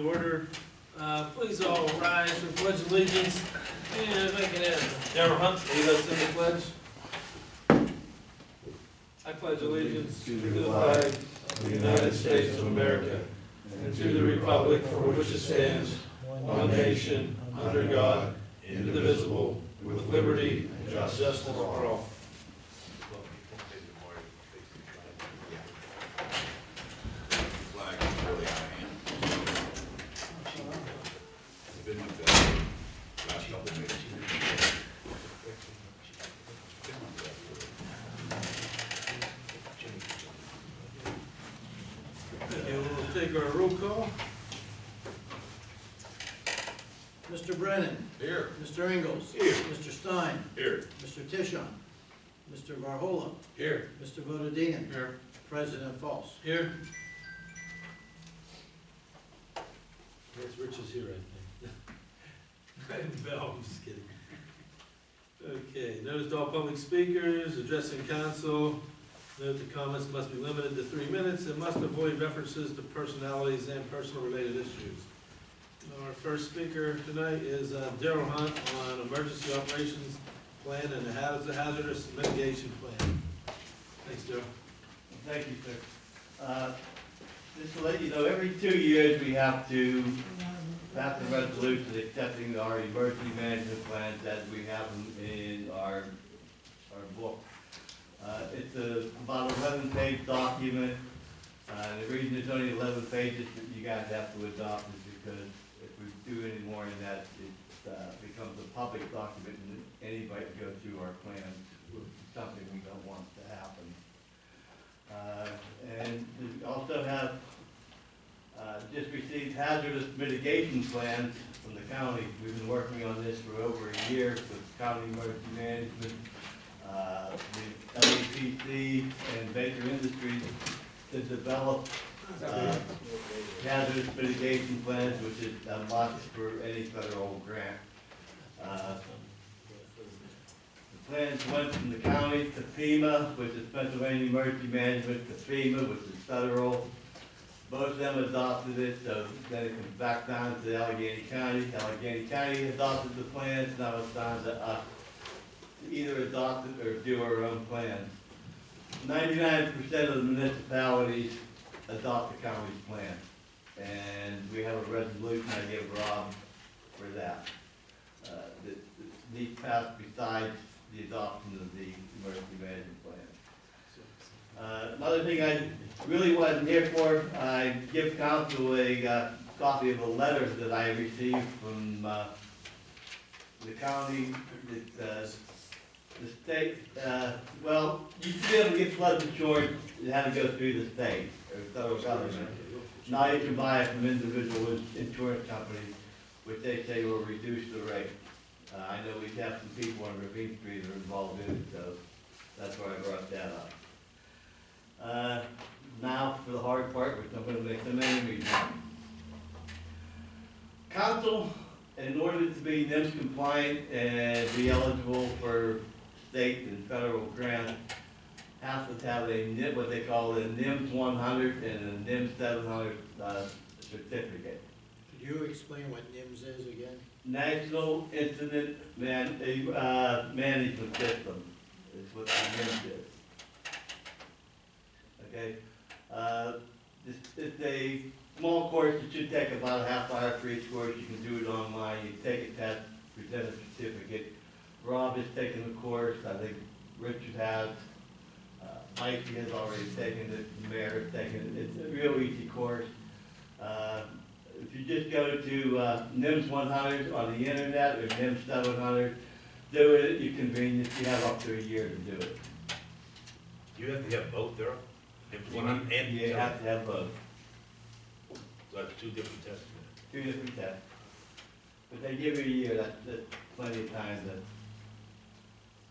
Order. Please all rise for the pledge of allegiance. And if I can have General Hunt lead us in the pledge. I pledge allegiance to the flag of the United States of America and to the republic for which it stands, one nation, under God, indivisible, with liberty and justice for all. We'll take our roll call. Mr. Brennan. Here. Mr. Ingles. Here. Mr. Stein. Here. Mr. Tishon. Mr. Varhola. Here. Mr. Votadine. Here. President Falls. Here. Yes, Rich is here, I think. No, I'm just kidding. Okay, notice to all public speakers addressing council. Note the comments must be limited to 3 minutes and must avoid references to personalities and personal related issues. Our first speaker tonight is Daryl Hunt on emergency operations plan and the hazardous mitigation plan. Thanks, Daryl. Thank you, sir. Just to let you know, every 2 years we have to pass a resolution accepting our emergency management plans as we have them in our book. It's about an 11-page document. The reason it's only 11 pages that you guys have to adopt is because if we do any more than that, it becomes a public document and anybody can go through our plans, which is something we don't want to happen. And we also have just received hazardous mitigation plans from the county. We've been working on this for over a year with county emergency management, the LAPC and Baker Industries to develop hazardous mitigation plans, which is a must for any federal grant. The plans went from the county to FEMA, which is Pennsylvania Emergency Management, to FEMA, which is federal. Both of them adopted it, so then it comes back down to Allegheny County. Allegheny County adopted the plans, now it's down to us to either adopt it or do our own plans. 99% of the municipalities adopt the county's plan, and we have a resolution I give Rob for that. That needs passed besides the adoption of the emergency management plan. Another thing I really wasn't here for, I give council a copy of a letter that I received from the county, the state, well, you should be able to get flood insurance, you have to go through the state or federal government. Now you can buy it from individual insurance companies, which they say will reduce the rate. I know we have some people on Ravine Street that are involved in it, so that's why I brought that up. Now for the hard part, which I'm going to make some enemies on. Council, in order to be NIMS compliant and be eligible for state and federal grants, has to have a what they call a NIMS 100 and a NIMS 700 certificate. Could you explain what NIMS is again? National Incident Management System is what the NIMS is. Okay, it's a small course. It should take about a half hour for each course. You can do it online. You take a test, present a certificate. Rob has taken the course. I think Richard has. Mikey has already taken it. The mayor has taken it. It's a real easy course. If you just go to NIMS 100 on the internet or NIMS 700, do it at your convenience. You have up to a year to do it. You have to have both there? And You have to have both. So that's two different tests. Two different tests. But they give you a year. That's plenty of time to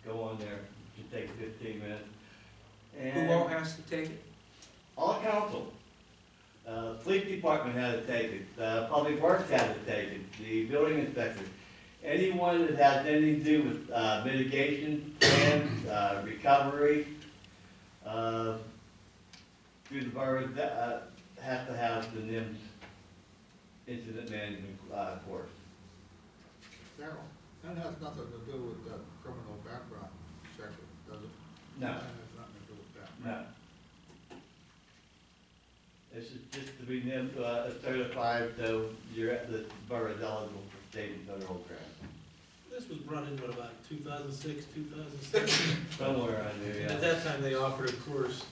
go on there. It should take 15 minutes. And Who all has to take it? all council. Police department had to take it, public works had to take it, the building inspector. Anyone that has anything to do with mitigation plans, recovery, through the borough, has to have the NIMS incident management, course. Darrell, that has nothing to do with the criminal background check, does it? No, That has nothing to do with that. no. This is just to be certified, so you're at the borough is eligible for state and federal grants. This was brought in, what, about 2006, 2007? Somewhere around there, And at yeah. that time, they offered a course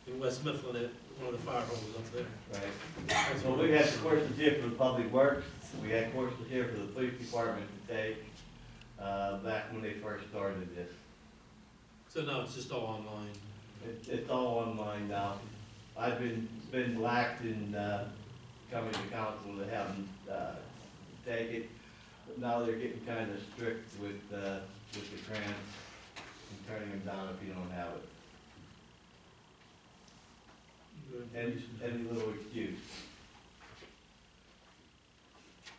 in West Mifflin at one of the fire halls up there. Right. That's Well, where- we had courses here for the public works, we had courses here for the police department to take, back when they first started this. So now it's just all online. It's all online now. I've been lax in, coming to council to have them, take it, but now they're getting kind of strict with the grants and turning them down if you don't have it. Good Any information. little excuse.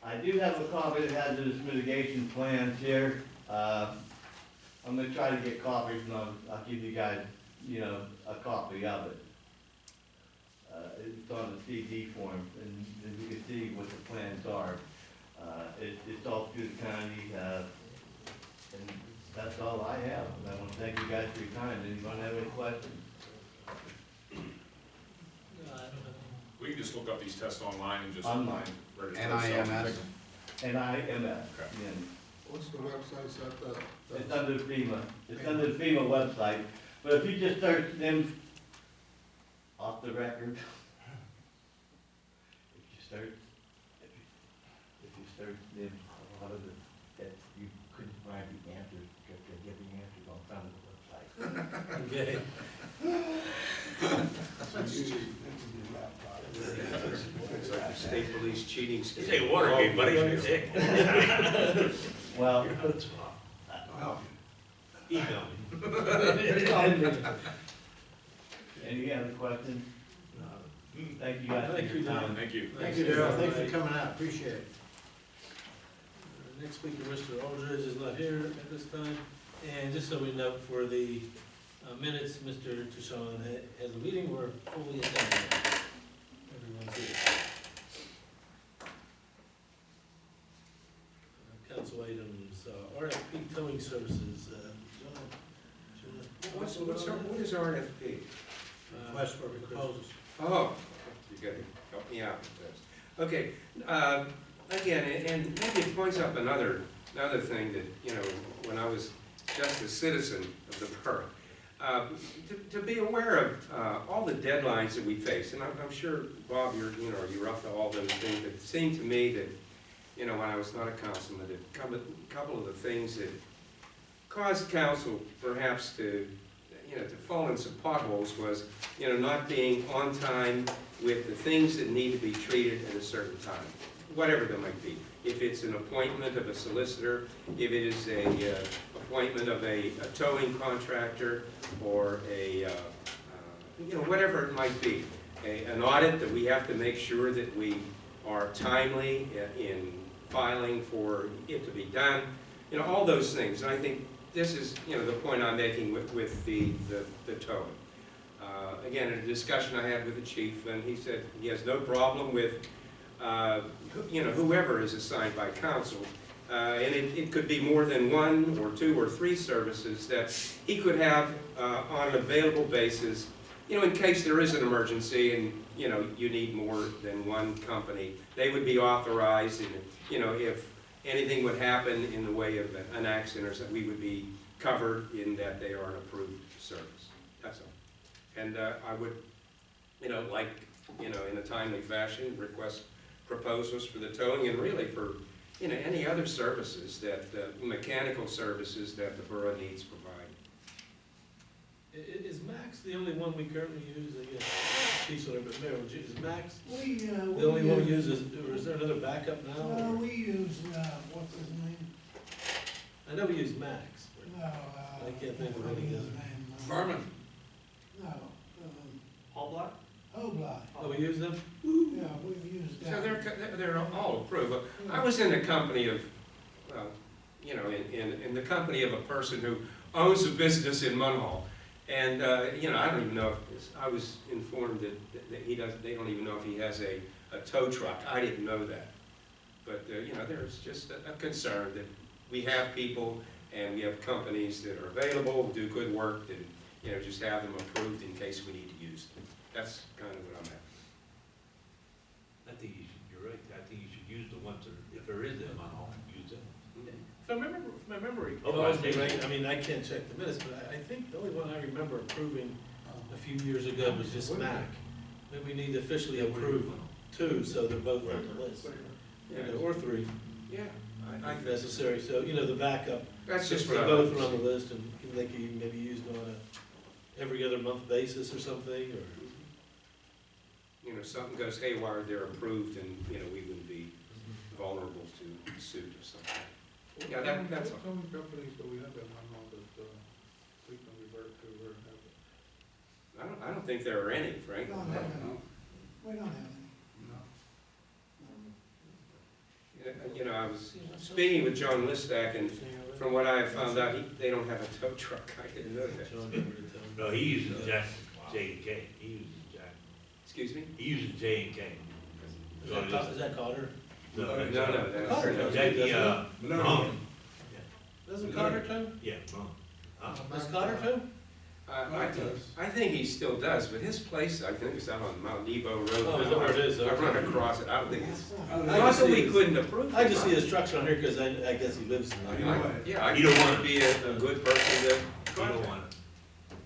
I do have a copy of the hazardous mitigation plans here. I'm gonna try to get copies and I'll give you guys, a copy of it. It's on the CD form and you can see what the plans are. It's all through the county, and that's all I have. And I wanna thank you guys for your time. Anyone have any questions? No, I don't have We can just look up these tests online and just. Online. register NIMS. ourselves. NIMS. Okay. Yeah. What's the website set that? It's under FEMA, it's under the FEMA website, but if you just search them off the record, if you search them, a lot of that you couldn't find the answers, because they give the answers on some of the website. Okay. It's like the state police cheating You scheme. say Watergate, buddy. Well, Email me. any other questions? Thank you guys for Thank you, your Don. time. Thank you. Thank you, Darrell, thanks for coming out, appreciate it. Next speaker, Mr. Aldridge, is not here at this time. And just so we know, for the minutes, Mr. Tucson has a meeting, we're fully attended. Everyone's here. Council items, RFP towing services, John. What is RFP? Request for proposals. Oh, you gotta help me out with this. Okay, again, and maybe it points up another thing that, when I was just a citizen of the borough, to be aware of all the deadlines that we face, and I'm sure, Bob, you're up to all those things, but it seemed to me that, when I was not a councilman, a couple of the things that caused council perhaps to fall in some potholes was, not being on time with the things that need to be treated at a certain time, whatever they might be. If it's an appointment of a solicitor, if it is a appointment of a towing contractor, or whatever it might be. An audit that we have to make sure that we are timely in filing for it to be done, all those things. And I think this is, the point I'm making with the towing. Again, in a discussion I had with the chief, and he said he has no problem with, whoever is assigned by council. And it could be more than one or two or three services that he could have on an available basis, in case there is an emergency and, you need more than one company. They would be authorized, and, if anything would happen in the way of an accident or something, we would be covered in that they are an approved service. That's all. And I would, like, in a timely fashion, request proposals for the towing, and really for, any other services that, mechanical services that the borough needs provided. Is Max the only one we currently use? I guess, Chief's whatever, but Mayor, is Max the only one we use, or is there another backup now? No, or- we use, what's his name? I know we use Max, but No, I can't think of what any is other. his name? Furman. No, All block? Hobli. Oh, we use them? Yeah, we've used So that. they're all approved. But I was in the company of, in the company of a person who owns a business in Munhall. And, I don't even know if, I was informed that they don't even know if he has a a tow truck. I didn't know that. But, you know, there's just a concern that we have people and we have companies that are available, do good work, and, you know, just have them approved in case we need to use them. That's kind of what I'm at. I think you're right, I think you should use the ones that, if there is them on home, use them. If my memory Oh, calls me I see. right, I mean, I can't check the minutes, but I think the only one I remember approving a few years ago was just Mac. Maybe we need to officially approve two, so they're both on the list, you know, or three, Yeah, I if think necessary, so, you know, the backup. that's just They what I both are on want. the list, and they can even maybe used on a every other month basis or something, or. You know, something goes haywire, they're approved, and, you know, we wouldn't be vulnerable to suit or something. Yeah, that's all. How many companies do we have in Munhall that, we can revert to or have? I don't think there are any, We Frank. don't have any. We don't have any. No. You know, I was speaking with John Listak, and from what I found out, they don't have a tow truck. I didn't know that. John never did tell me. No, he uses Jack, J&K, he uses Jack, Excuse me? he uses J&K. Is that Carter? No, No, that's, that's. Carter. Jackie, Monk. Doesn't Carter too? Yeah, Monk. Does Carter too? I think he still does, but his place, I think, is out on Mount Nebo Road. Oh, is that where it is? I run Okay. across it, I don't think it's, I not just that see we his- couldn't approve it. I just see his trucks around here, cause I guess he lives in there. Yeah, I You don't think want he'd be a good person to He don't contact. want it.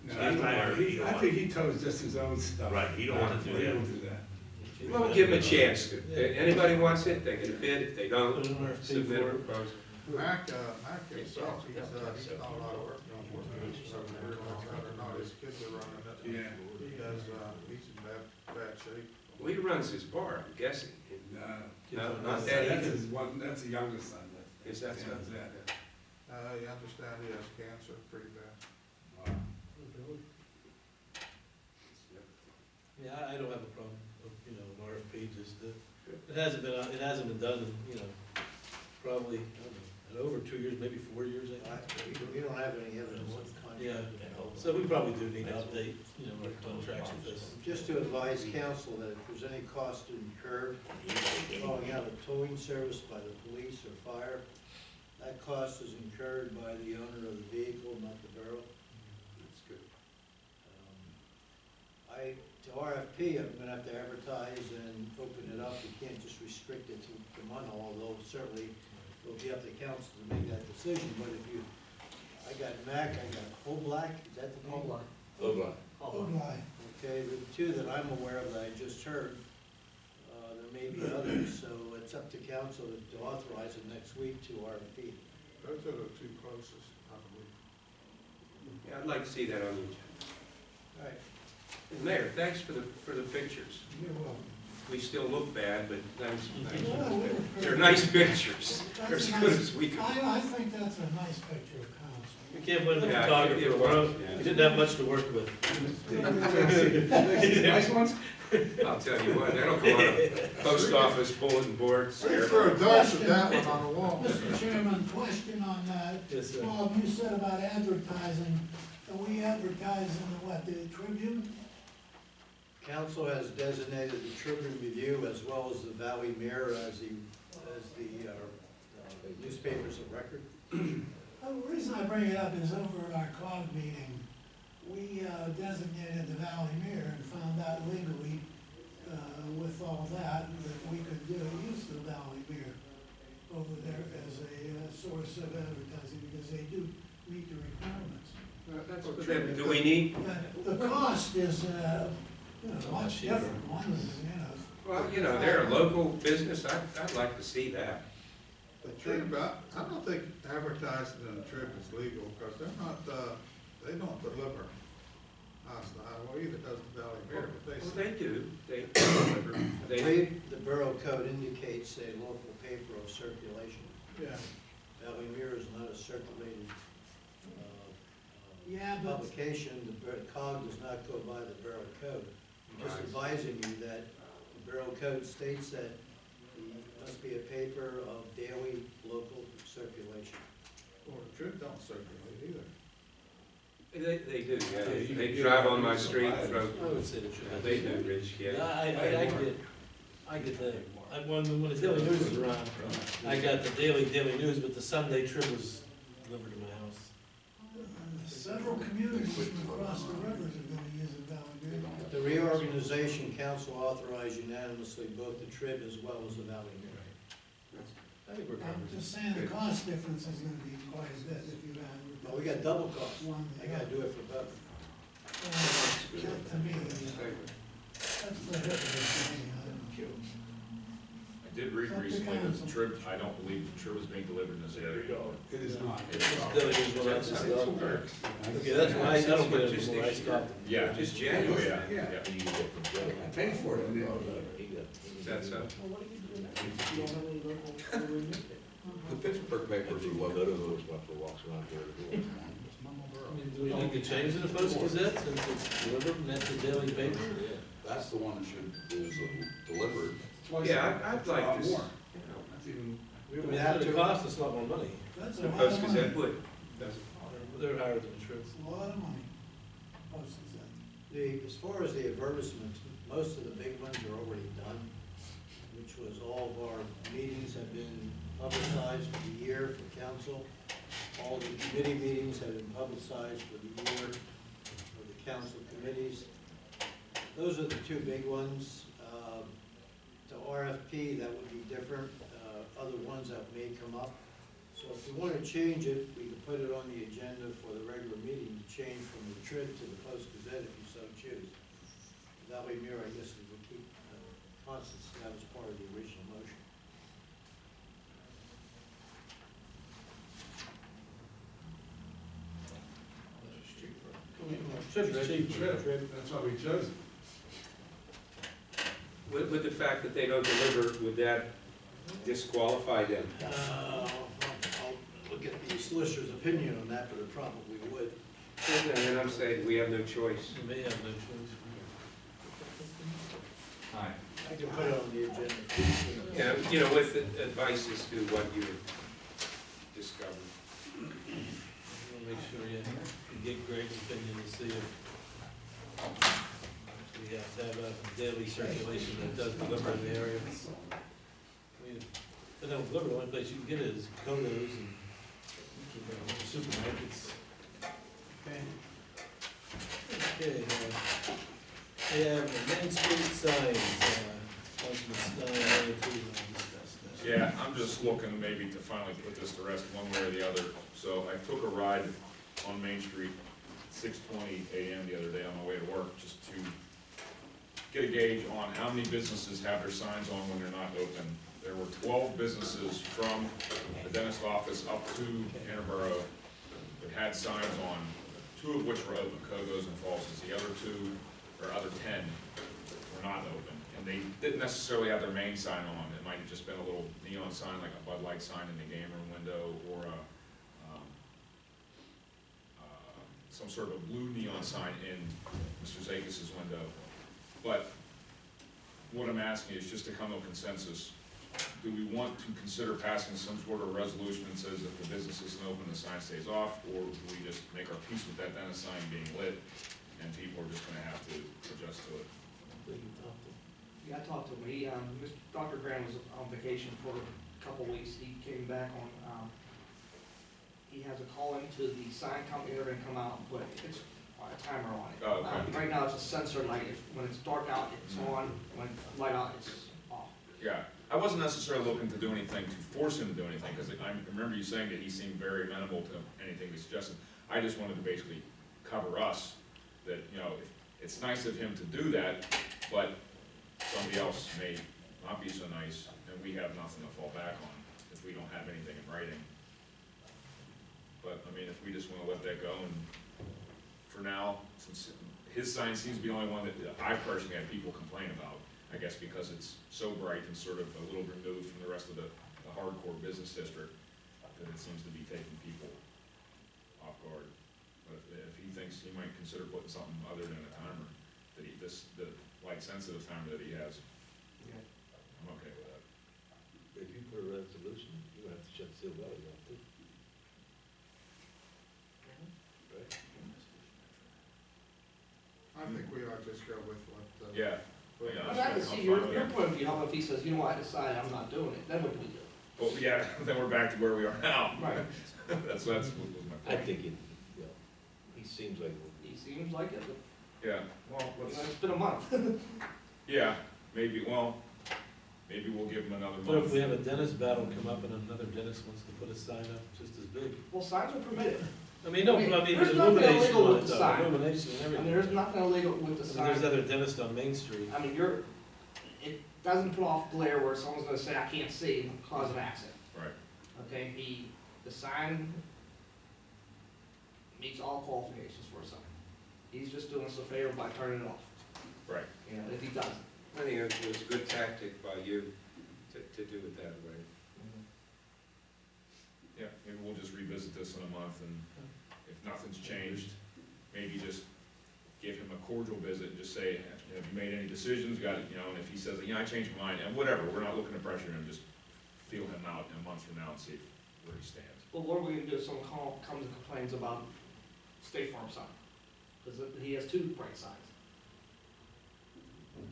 No, That's what I heard. He don't I want think he tows just his own stuff. Right, he don't want to do He that. don't do that. Well, we'll give him a chance to. Anybody wants it, they can bid. If they don't, Put an RFP submit a for it. proposal. Mac himself, he's done a lot of work on work, so we're or not, his kids are running it. Yeah. He has, he's in bad shape. Well, he runs his bar, I'm guessing. No. No, not that That's either. his one, that's the youngest son. Is that so? does that. You understand he has cancer pretty bad. Wow. Yeah, I don't have a problem, with, you know, an RFP, just, it hasn't been done, in, you know, probably, I don't know, in over 2 years, maybe 4 years, I think. We don't have any evidence of Yeah, contract. so we probably do need to update, you know, our contracts with this. Just to advise council that if there's any cost incurred, calling out a towing service by the police or fire, that cost is incurred by the owner of the vehicle, not the borough. That's good. To RFP, I'm gonna have to advertise and open it up. You can't just restrict it to Munhall, although certainly it'll be up to council to make that decision. But if you, I got Mac, I got Whole Black, is that the name? Obli. Okay, the two that I'm aware of that I just heard, there may be others, so it's up to council to authorize it next week to RFP. Those are the two closest, I believe. Yeah, I'd like to see that on the agenda. All right. And Mayor, thanks for the pictures. You're welcome. We still look bad, but nice. Well, we're pretty- They're nice pictures. They're as That's good nice. as we can. I think that's a nice picture of council. We can't blame the Yeah, photographer, it was, bro. yeah. He didn't have much to work with. Nice ones? I'll tell you what, that'll go on a post office bulletin board. Wait for a dose of that one on the wall. Mr. Chairman, question on that. Yes, sir. Bob, you said about advertising. Are we advertising what, the Tribune? Council has designated the Tribune Review as well as the Valley Mirror as the newspapers of record. The reason I bring it up is over at our COG meeting, we designated the Valley Mirror and found out legally, with all that we could use the Valley Mirror over there as a source of advertising, because they do meet the requirements. Do we need, But the cost is, much different. One is, well, they're a local business. I'd like to see that. The Trib, I don't think advertising in the Trib is legal, because they're not, they don't deliver us the highway, either does the Valley Mirror, but Well, they. they do. They, The Borough Code indicates a local paper of circulation. Yeah. Valley Mirror is not a circulated Yeah, but- publication. The COG does not go by the Borough Code. I'm just Right. advising you that the Borough Code states that it must be a paper of daily local circulation. Well, the Trib don't circulate either. they do, Yeah, yeah. you They can drive get on my it. street, I throw, would say the truth. they do, Rich, Yeah, yeah. I get that. When the Daily News is around, I got the Daily News, but the Sunday Trib was delivered to my house. Several communities from across the rivers are gonna use the Valley Mirror. The reorganization council authorized unanimously both the Trib as well as the Valley Mirror. I think we're I'm covered. just saying the cost difference is gonna be quite a bit if you add. But we got double cost. One, I gotta do it for both. To me, that's prohibitive to me. I did read recently that the trip, I don't believe the trip is being delivered in this area. It is not. Daily News, well, that's just, okay, that's why I don't get it anymore, I stopped. Yeah. Just Oh, January. yeah, Yeah. yeah. I paid for it, and then, Is that so? The Pittsburgh papers are local, those walks around door to door. I mean, do we need to change it to Post Gazette since it's delivered and that's the daily paper? That's the one that should, is delivered. twice. Yeah, I'd like a lot to, more. you know, That's even, We I would mean, have it's to, gonna cost us a lot more money. That's a the lot Post of Gazette money. would. Does it? They're higher than the Trib's. A lot of money. Post Gazette. as far as the advertisements, most of the big ones are already done, which was all of our meetings have been publicized for the year for council. All the committee meetings have been publicized for the year for the council committees. Those are the two big ones. The RFP, that would be different, other ones that may come up. So if we want to change it, we can put it on the agenda for the regular meeting to change from the Trib to the Post Gazette if you so choose. Valley Mirror, I guess, we would keep constant, that was part of the original motion. Trib's cheap. trip, that's why we chose it. With the fact that they don't deliver, would that disqualify them? I'll look at the solicitor's opinion on that, but it probably would. And then I'm saying we have no choice. We may have no choice. Hi. I can put it on the agenda. Yeah, you know, with advice as to what you discovered. We'll make sure you get Greg's opinion to see if we have to have a daily circulation that does deliver in the area. I mean, if they don't deliver, the only place you can get it is Kodos and supermarkets. Okay. Okay, we have the Main Street signs, Councilman Stein, wanted to discuss that. Yeah, I'm just looking maybe to finally put this to rest one way or the other. So I took a ride on Main Street, 6:20 a.m. the other day on my way to work, just to get a gauge on how many businesses have their signs on when they're not open. There were 12 businesses from the dentist office up to Borough that had signs on, 2 of which were open, Kogo's and Fals's. The other 2, or other 10, were not open. And they didn't necessarily have their main sign on. It might have just been a little neon sign, like a Bud Light sign in the game room window, or some sort of a blue neon sign in Mr. Zakis's window. But what I'm asking is just to come to a consensus. Do we want to consider passing some sort of resolution that says if the business isn't open, the sign stays off, or do we just make our peace with that dentist sign being lit, and people are just gonna have to adjust to it? Yeah, I talked to him. Dr. Graham was on vacation for a couple of weeks. He came back on, he has a call into the sign company. They're gonna come out and put, it's a timer on it. Oh, okay. Right now, it's a sensor light. When it's dark out, it's on. When it's light out, it's off. Yeah, I wasn't necessarily looking to do anything to force him to do anything, because I remember you saying that he seemed very amenable to anything we suggested. I just wanted to basically cover us, that, you know, it's nice of him to do that, but somebody else may not be so nice, and we have nothing to fall back on if we don't have anything in writing. But, I mean, if we just wanna let that go, and for now, since his sign seems to be the only one that I personally had people complain about, I guess because it's so bright and sort of a little removed from the rest of the hardcore business district, that it seems to be taking people off guard. But if he thinks he might consider putting something other than a timer, that the light sensitive timer that he has, Yeah. I'm okay with that. If you put a resolution, you're gonna have to shut Seal Valley down too. Right? I think we ought to just go with what, Yeah. Well, Yeah. But I can I'm see fine your with that. point of view, how if he says, you know what, I decided I'm not doing it, then what do we do? Well, yeah, then we're back to where we are now. Right. That's what was my I point. think it, you know, he seems like, He seems like it, but, Yeah, well, you know, let's, it's been a month. yeah, maybe, well, maybe we'll give him another month. What if we have a dentist battle come up and another dentist wants to put a sign up just as big? Well, signs are permitted. I mean, no, I mean, I mean, there's there's nothing illumination illegal on with it the though, sign. illumination and I everything. mean, there's nothing illegal with the I mean, sign. there's other dentists on Main Street. I mean, it doesn't put off glare where someone's gonna say, I can't see, and cause an accident. Right, Okay, the sign meets all qualifications for a sign. He's just doing us a favor by turning it off, right. you know, if he doesn't. I think it was a good tactic by you to do it that way. Yeah, maybe we'll just revisit this in a month, and if nothing's changed, maybe just give him a cordial visit, and just say, have you made any decisions, got it, you know, and if he says, yeah, I changed my mind, and whatever, we're not looking to pressure him, just feel him out in a month from now and see where he stands. But what are we gonna do if someone comes and complains about State Farm sign? Because he has two bright signs.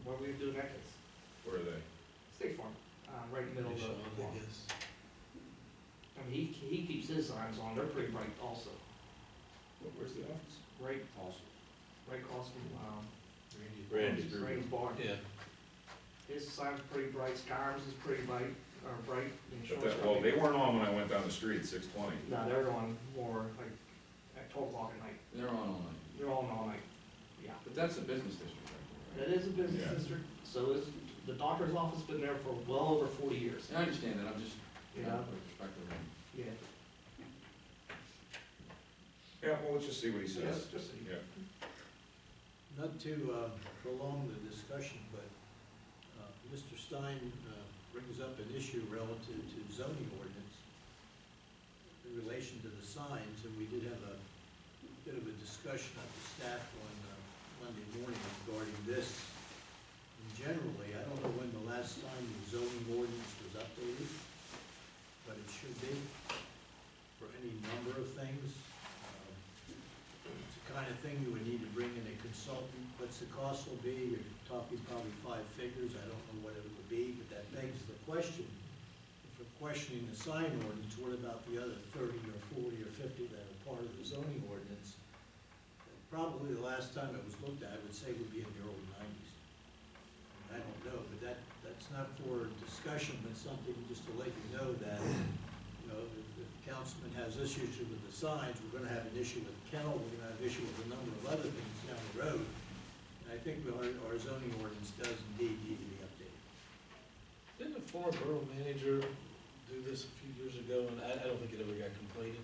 What are we gonna do in that case? Where are they? State Farm, right in the middle of Sean, the I lawn. guess. I mean, he keeps his signs on, they're pretty bright also, Where's the office? right across from, Randy's. Randy's Bar. Yeah, His sign's pretty bright, Skyrim's is pretty bright, bright. the But insurance well, they company- weren't on when I went down the street at 6:20. No, they're on more like at 12 o'clock at night, They're on all night. they're on all night, yeah. But that's a business district right That is a business Yeah. district, so is, the doctor's office been there for well over 40 years. there. I understand that, I'm just, Yeah. with perspective. Yeah. Yeah, well, let's just see what he Yes, says. just so you. Yeah, Not to prolong the discussion, but Mr. Stein brings up an issue relative to zoning ordinance in relation to the signs, and we did have a bit of a discussion at the staff on Monday morning regarding this. And generally, I don't know when the last time the zoning ordinance was updated, but it should be for any number of things. It's the kind of thing you would need to bring in a consultant. What's the cost will be? You're talking probably 5 figures. I don't know what it would be, but that begs the question. If we're questioning the sign ordinance, what about the other 30 or 40 or 50 that are part of the zoning ordinance? Probably the last time it was looked at, I would say would be in the early 90s. I don't know, but that's not for discussion, but something just to let you know that, you know, if the councilman has issues with the signs, we're gonna have an issue with kennel, we're gonna have an issue with a number of other things down the road. And I think our zoning ordinance does indeed need to be updated. didn't the former borough manager do this a few years ago, and I don't think it ever got completed?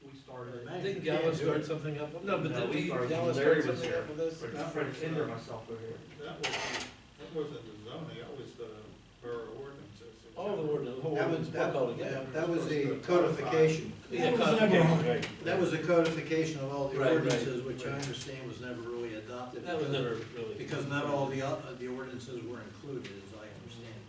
We started. Man, Didn't you can't Gallo do start it. something up? No, but No, did we we, started Gallo when start Larry was something here. up with this? Fred Kinder and myself were here. That wasn't the zoning, that was the borough ordinances. All the ordinance, the whole That ordinance, was, that, all together. that was the codification. Yeah, That was codification, never- right. That was the codification of all the Right, right, ordinances, which I right. understand was never really adopted. That was because- never really. Because not all the ordinances were included, as I understand.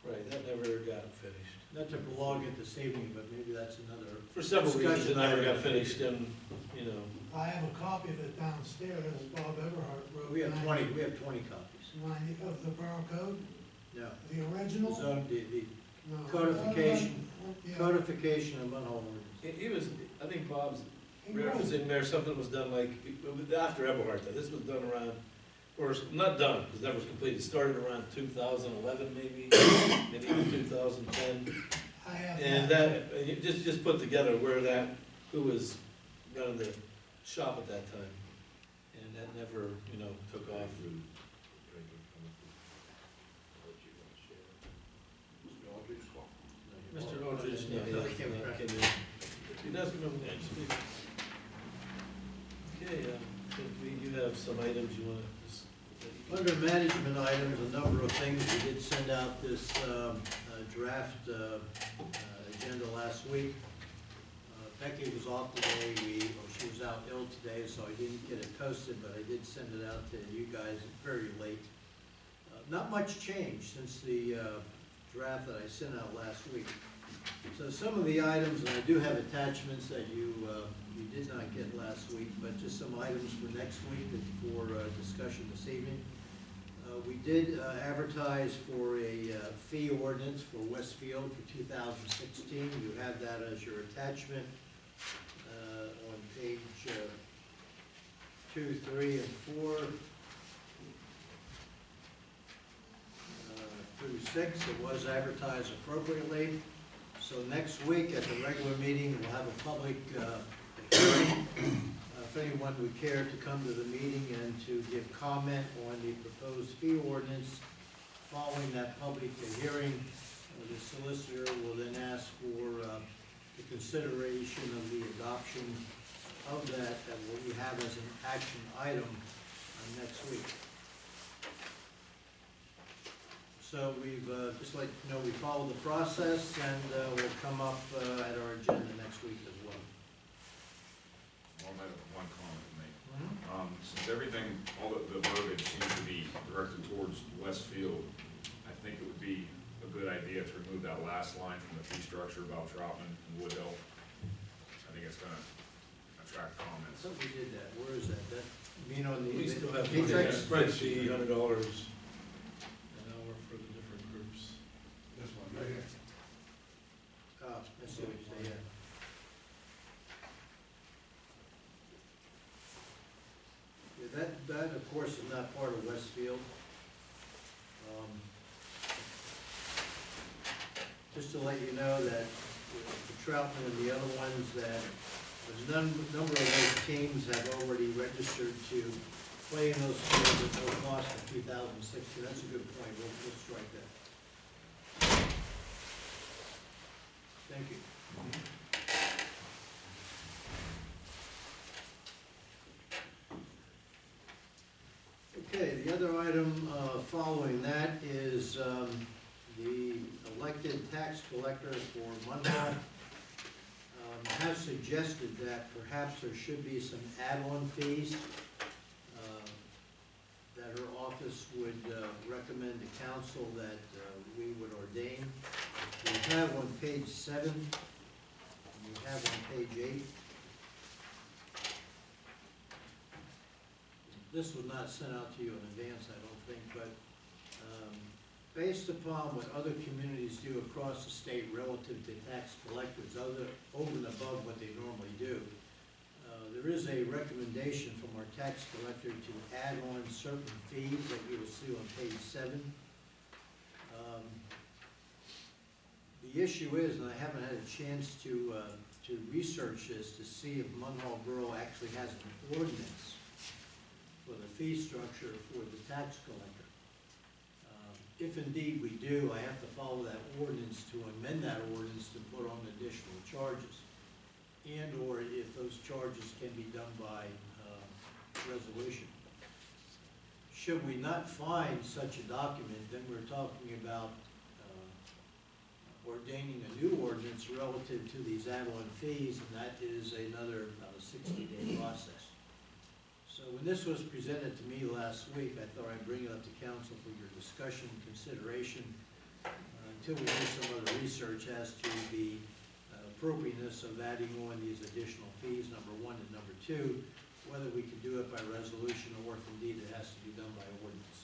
Right, that never got finished. Not to prolong it this evening, but maybe that's another. For several reasons, it Discussion never item. got finished, and, you know, I have a copy of it downstairs, Bob Everhart wrote. We have 90 20 copies. of the borough code, No. the original? The No. codification. Yeah. codification of Munhall ordinance. he was, I think Bob's He wrote it. referencing there, something was done like, after Eberhard, this was done around, or not done, because that was completed, started around 2011 maybe, maybe even 2010. I have And that, and you just put together where that, who was running the shop at that time. And that never, you know, took off. Mr. Aldridge, no, he doesn't, can you, he does come over and speak. Okay, I think you have some items you wanna just. Under management items, a number of things. We did send out this draft agenda last week. Becky was off today, she was out ill today, so I didn't get it posted, but I did send it out to you guys very late. Not much change since the draft that I sent out last week. So some of the items, and I do have attachments that you did not get last week, but just some items for next week and for discussion this evening. We did advertise for a fee ordinance for Westfield for 2016. You have that as your attachment on page 2, 3, and 4 through 6. It was advertised appropriately. So next week at the regular meeting, we'll have a public hearing. If anyone would care to come to the meeting and to give comment on the proposed fee ordinance, following that public hearing, the solicitor will then ask for the consideration of the adoption of that what we have as an action item next week. So we've, just like, you know, we follow the process, and we'll come up at our agenda next week as well. Well, I have one comment to make. Since everything, all the verbiage seems to be directed towards Westfield, I think it would be a good idea to remove that last line from the fee structure about Troutman and Woodhill. I think it's gonna attract comments. So we did that. Where is that? That, you mean on the? We still have Matrix? a spreadsheet, $100 an hour for the different groups. This one right here. Oh, I see what you're saying, yeah. Yeah, that of course is not part of Westfield. Just to let you know that the Troutman and the other ones, that a number of those teams have already registered to play in those fields at no cost in 2016. That's a good point. We'll strike that. Thank you. Okay, the other item following that is the elected tax collector for Munhall. Have suggested that perhaps there should be some add-on fees that her office would recommend to council that we would ordain. We have on page 7, and we have on page 8. This was not sent out to you in advance, I don't think, but based upon what other communities do across the state relative to tax collectors, over and above what they normally do, there is a recommendation from our tax collector to add on certain fees that you will see on page 7. The issue is, and I haven't had a chance to research this to see if Munhall Borough actually has an ordinance for the fee structure for the tax collector. If indeed we do, I have to follow that ordinance to amend that ordinance to put on additional charges, and or if those charges can be done by resolution. Should we not find such a document, then we're talking about ordaining a new ordinance relative to these add-on fees, and that is another about a 60-day process. So when this was presented to me last week, I thought I'd bring it up to council for your discussion and consideration until we do some other research as to the appropriateness of adding on these additional fees, number one, and number two, whether we can do it by resolution or if indeed it has to be done by ordinance.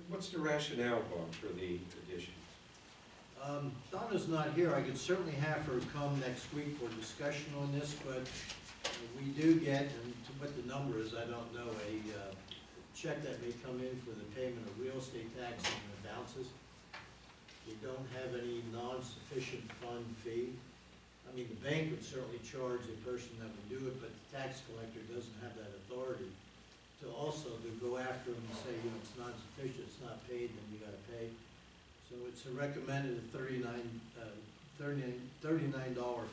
What's the rationale, Bob, for the addition? Donna's not here. I could certainly have her come next week for discussion on this, but we do get, and to what the number is, I don't know, a check that may come in for the payment of real estate taxes and it bounces. We don't have any non-sufficient fund fee. I mean, the bank would certainly charge the person that would do it, but the tax collector doesn't have that authority to also to go after them and say, you know, it's non-sufficient, it's not paid, then you gotta pay. So it's a recommended $39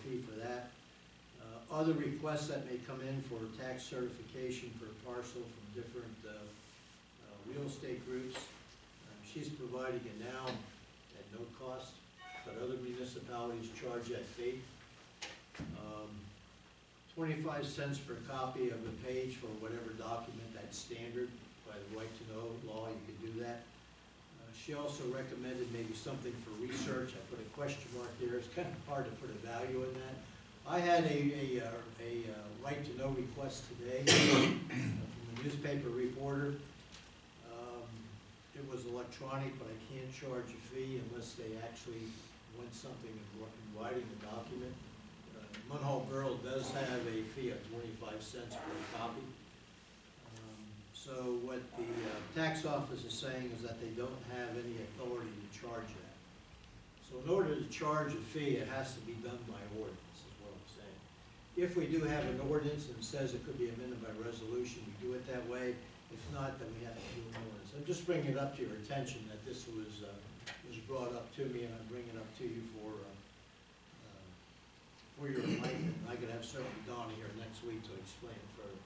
fee for that. Other requests that may come in for tax certification per parcel from different real estate groups. She's providing it now at no cost, but other municipalities charge that fee. 25 cents per copy of the page for whatever document that's standard by the right to know law, you can do that. She also recommended maybe something for research. I put a question mark there. It's kind of hard to put a value in that. I had a right to know request today from a newspaper reporter. it was electronic, but I can't charge a fee unless they actually want something in writing, a document. Munhall Borough does have a fee of 25 cents per copy. So what the tax office is saying is that they don't have any authority to charge that. So in order to charge a fee, it has to be done by ordinance, is what I'm saying. If we do have an ordinance and it says it could be amended by resolution, we do it that way. If not, then we have to do an ordinance. I'm just bringing it up to your attention that this was brought up to me, and I'm bringing it up to you for your enlightenment. I could have certainly Donna here next week to explain it further.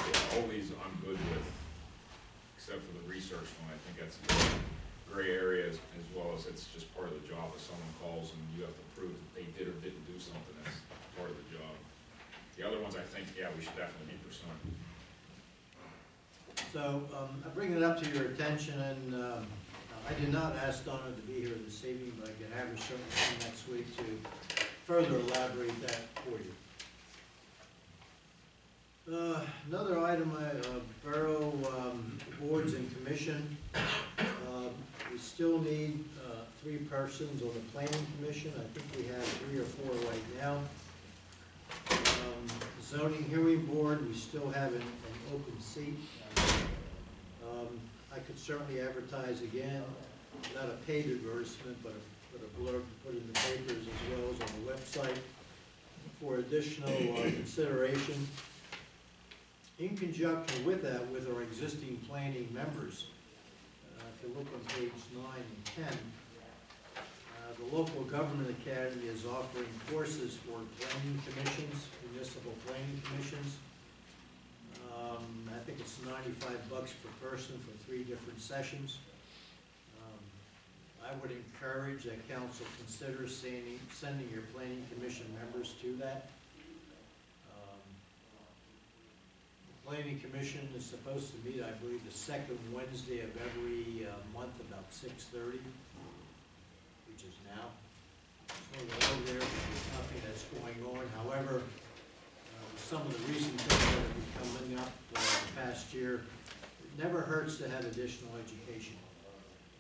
Yeah, all these I'm good with, except for the research one. I think that's gray areas, as well as it's just part of the job. If someone calls and you have to prove that they did or didn't do something, that's part of the job. The other ones, I think, yeah, we should definitely be pursuing. So I bring it up to your attention, and I did not ask Donna to be here this evening, but I can have her certainly come next week to further elaborate that for you. Another item, borough boards and commission. We still need 3 persons on the planning commission. I think we have 3 or 4 right now. Zoning hearing board, we still have an open seat. I could certainly advertise again, not a paid advertisement, but a blurb to put in the papers as well as on the website for additional consideration. In conjunction with that, with our existing planning members, if you look on page 9 and 10, the local government academy is offering courses for planning commissions, municipal planning commissions. I think it's $95 per person for 3 different sessions. I would encourage that council consider sending your planning commission members to that. The planning commission is supposed to meet, I believe, the 2nd Wednesday of every month, about 6:30, which is now. So we'll go there, there's nothing that's going on. However, some of the recent things that have been coming up the past year, it never hurts to have additional education.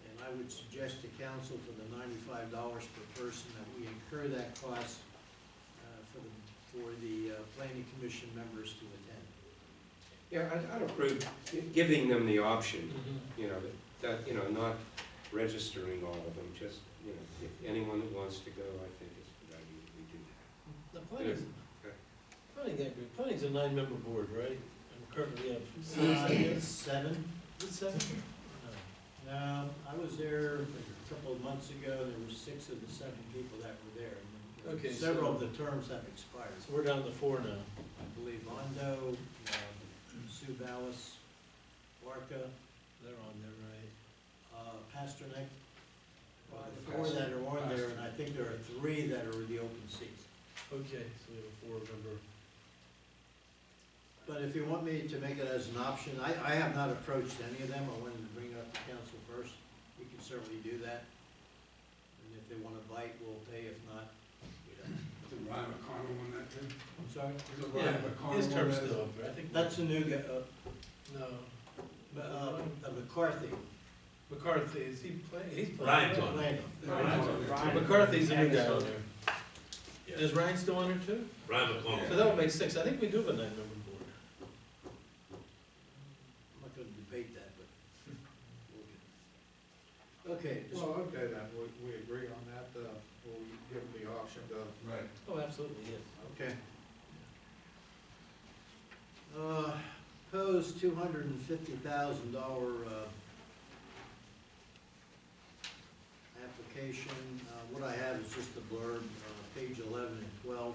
And I would suggest to council for the $95 per person that we incur that cost for the planning commission members to attend. Yeah, I'd approve giving them the option, you know, that, you know, not registering all of them, just, you know, if anyone that wants to go, I think it's a good idea we do that. The planning's a 9-member board, right? And currently we have 7. Is it 7? No, I was there a couple of months ago, there were 6 of the 7 people that were there. And Okay, several so- of the terms have expired. So we're down to 4 now. I believe Londo, Sue Ballas, Barca, They're on there, right? Pasternak. The 4 that are on there, and I think there are 3 that are the open seats. Okay, so we have a 4-member. But if you want me to make it as an option, I have not approached any of them. I wanted to bring it up to council first. We can certainly do that. And if they want to bite, we'll pay. If not, we don't. Is Ryan McConnell on that too? I'm sorry? Is Ryan McConnell His on term's that? still up there, I think. That's a new guy, No. McCarthy. McCarthy, is he playing? He's Ryan's playing. on Ryan. McCarthy's a new guy on there. Is Ryan still on there too? Ryan So McConnell. that would make 6. I think we do have a 9-member board. I'm not gonna debate that, but. Okay, just- Well, okay, then, we agree on that, we'll give them the option to. Right. Oh, absolutely, yes. okay. Proposed $250,000, application. What I have is just a blurb, page 11 and 12.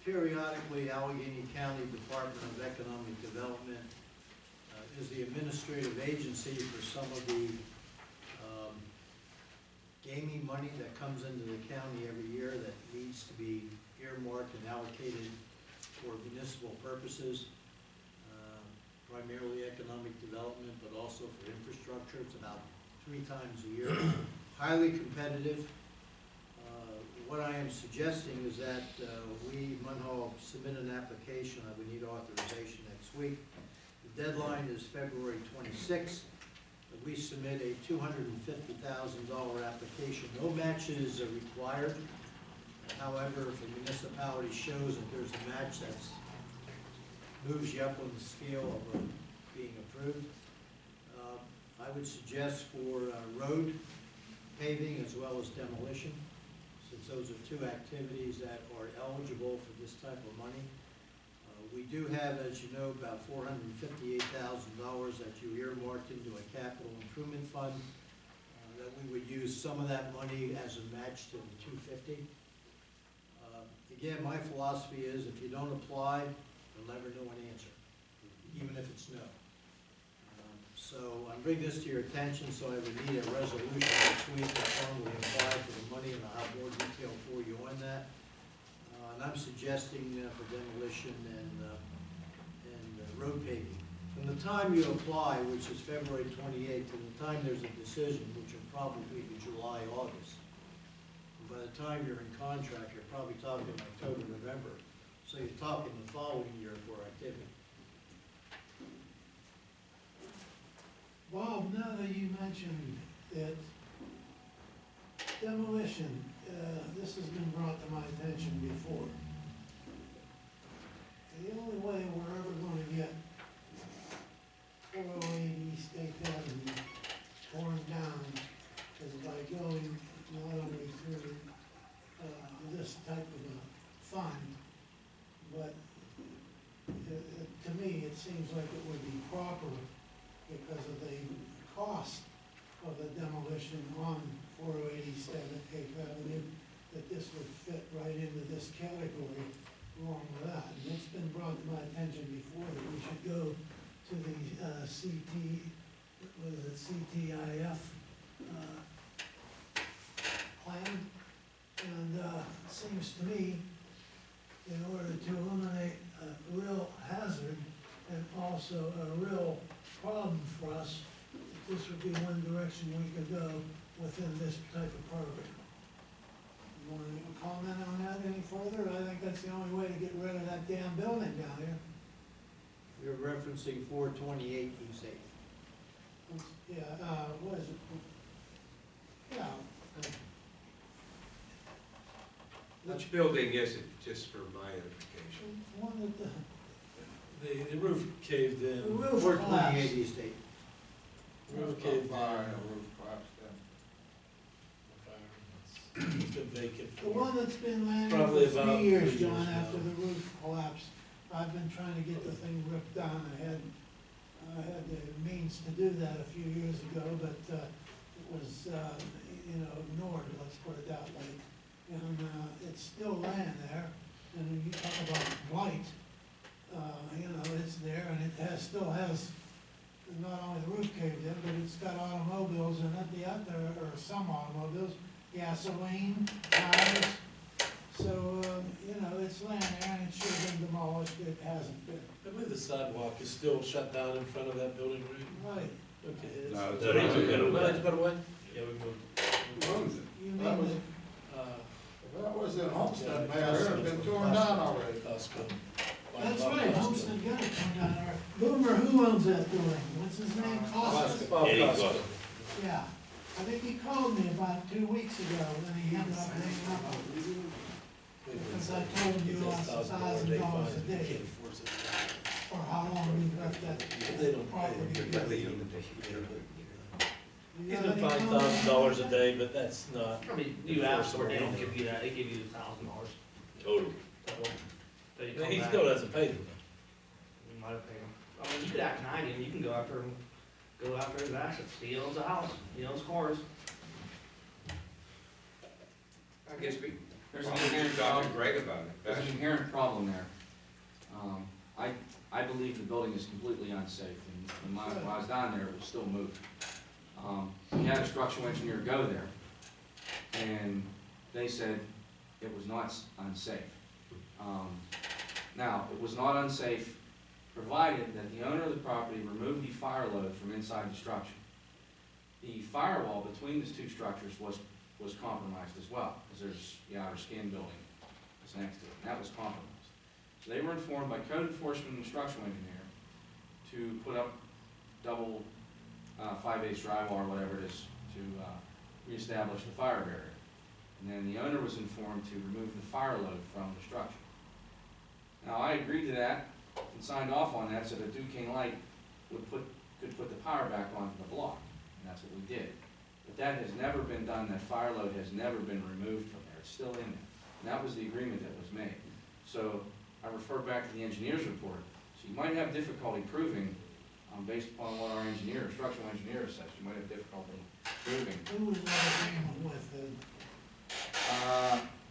Periodically, Allegheny County Department of Economic Development is the administrative agency for some of the gaming money that comes into the county every year that needs to be earmarked and allocated for municipal purposes, primarily economic development, but also for infrastructure. It's about 3 times a year. Highly competitive. What I am suggesting is that we, Munhall, submit an application. I would need authorization next week. The deadline is February 26th. We submit a $250,000 application. No matches are required. However, if a municipality shows that there's a match that's moves you up on the scale of being approved, I would suggest for road paving as well as demolition, since those are two activities that are eligible for this type of money. We do have, as you know, about $458,000 that you earmarked into a capital improvement fund, that we would use some of that money as a match to the 250. Again, my philosophy is if you don't apply, you'll never know an answer, even if it's no. So I'm bringing this to your attention, so I would need a resolution next week to formally apply for the money, and I'll have more detail for you on that. And I'm suggesting for demolition and road paving. From the time you apply, which is February 28th, to the time there's a decision, which will probably be July, August. And by the time you're in contract, you're probably talking October, November. So you're talking the following year for activity. Bob, now that you mentioned it, demolition, this has been brought to my attention before. The only way we're ever gonna get 408 East State Avenue torn down is by going not only through, this type of a fund, but to me, it seems like it would be proper because of the cost of the demolition on 487 Eighth Avenue, that this would fit right into this category along with that. And it's been brought to my attention before that we should go to the CTIF plan. And it seems to me, in order to eliminate a real hazard and also a real problem for us, this would be one direction we could go within this type of program. You want to comment on that any further? I think that's the only way to get rid of that damn building down here. You're referencing 428 East 8th. Yeah, what is it? Yeah. Which building is it, just for my edification? One that The roof caved in. the roof 428 collapsed. East 8th. Roof caved Fire, in. roof collapsed down. It's been vacant The one that's been Probably landing for about 3 years, 3 John, years now. after the roof collapsed. I've been trying to get the thing ripped down. I had the means to do that a few years ago, but it was, ignored, let's put it that way. And it's still laying there, and when you talk about blight, it's there, and it still has not only the roof caved in, but it's got automobiles in it, or some automobiles, gasoline, tires. So, it's laying there, and it should have been demolished, it hasn't been. I believe the sidewalk is still shut down in front of that building, right? Right. Okay. No, it's- it's already been No, it's been away? Yeah, we moved. Who owns it? You That mean was, Uh, that was in Homestead, yeah, man, it's been torn down already. Costco. That's right, Homestead got it come down there. Boomer, who owns that building? What's his name? Costa? Bob Eddie Costco. Costa. Yeah. I think he called me about 2 weeks ago, and then he ended up hanging up on me. Because I told him you lost $1,000 a day for how long you've left that They don't pay. property. You He's got been any fined comment? $1,000 a day, but that's not. I mean, you ask for it, they don't give you that, they give you $1,000. Total. So you He come back, still doesn't pay them. you might have paid him. I mean, you could act 90 and you can go after him, go after his assets. He owns a house, he owns cars. I guess we, There's why an don't you inherent talk to problem, Greg about it? there's an inherent problem there. I believe the building is completely unsafe, and when I was down there, it was still moved. We had a structural engineer go there, and they said it was not unsafe. Now, it was not unsafe, provided that the owner of the property removed the fire load from inside the structure. The firewall between the two structures was compromised as well, because there's the outer skin building that's next to it, and that was compromised. So they were informed by code enforcement and the structural engineer to put up double 5/8 drywall or whatever it is to reestablish the fire barrier. And then the owner was informed to remove the fire load from the structure. Now, I agreed to that and signed off on that so that Duquesne Light could put the power back onto the block, and that's what we did. But that has never been done, that fire load has never been removed from there, it's still in there. And that was the agreement that was made. So I refer back to the engineer's report. So you might have difficulty proving, based upon what our engineer, structural engineer says, you might have difficulty proving. Who was that agreement with then?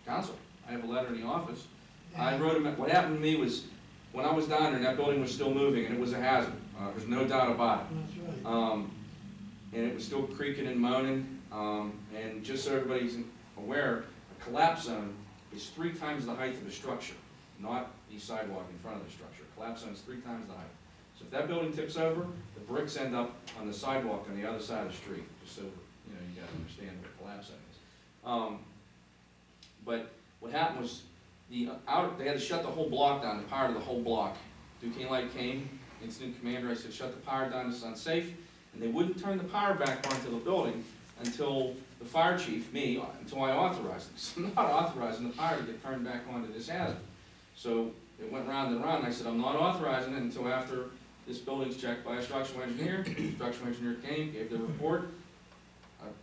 Council, I have a letter in the office. I wrote him, what happened to me was, when I was down there, and that building was still moving, and it was a hazard, there's no doubt about it. That's right. And it was still creaking and moaning, and just so everybody's aware, a collapse zone is 3 times the height of the structure, not the sidewalk in front of the structure. A collapse zone is 3 times the height. So if that building tips over, the bricks end up on the sidewalk on the other side of the street, just so, you know, you gotta understand what a collapse zone is. But what happened was, they had to shut the whole block down, the power to the whole block. Duquesne Light came, incident commander, I said, shut the power down, it's unsafe. And they wouldn't turn the power back onto the building until the fire chief, me, until I authorized it. So I'm not authorizing the power to get turned back onto this hazard. So it went round and round, and I said, I'm not authorizing it until after this building's checked by a structural engineer. The structural engineer came, gave the report.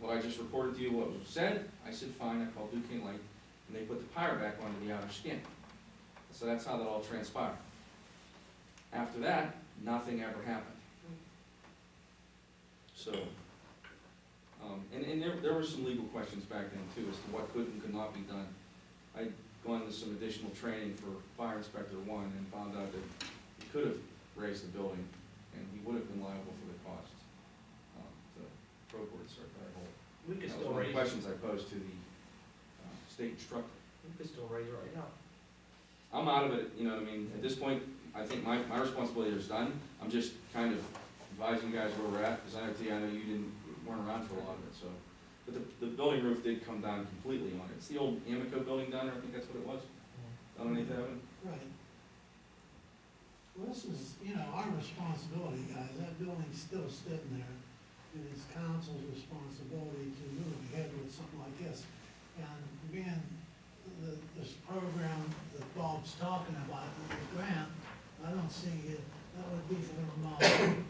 What I just reported to you, what was said, I said, fine, I called Duquesne Light, and they put the power back onto the outer skin. So that's how that all transpired. After that, nothing ever happened. So, and there were some legal questions back then too, as to what could and could not be done. I'd gone to some additional training for Fire Inspector 1 and found out that he could have raised the building, and he would have been liable for the costs. The pro board certified hold. We could That was still one of the raise, questions I posed to the state instructor. we could still raise it right now. I'm out of it, you know what I mean, at this point, I think my responsibility is done. I'm just kind of advising you guys where we're at, because I know you weren't around for a lot of it, so. But the building roof did come down completely on it. It's the old Amico building down there, I think that's what it was, underneath Avenue. Right. Well, this is, you know, our responsibility, guys. That building's still sitting there. It is council's responsibility to move ahead with something like this. And being this program that Bob's talking about, with the grant, I don't see it, that would be from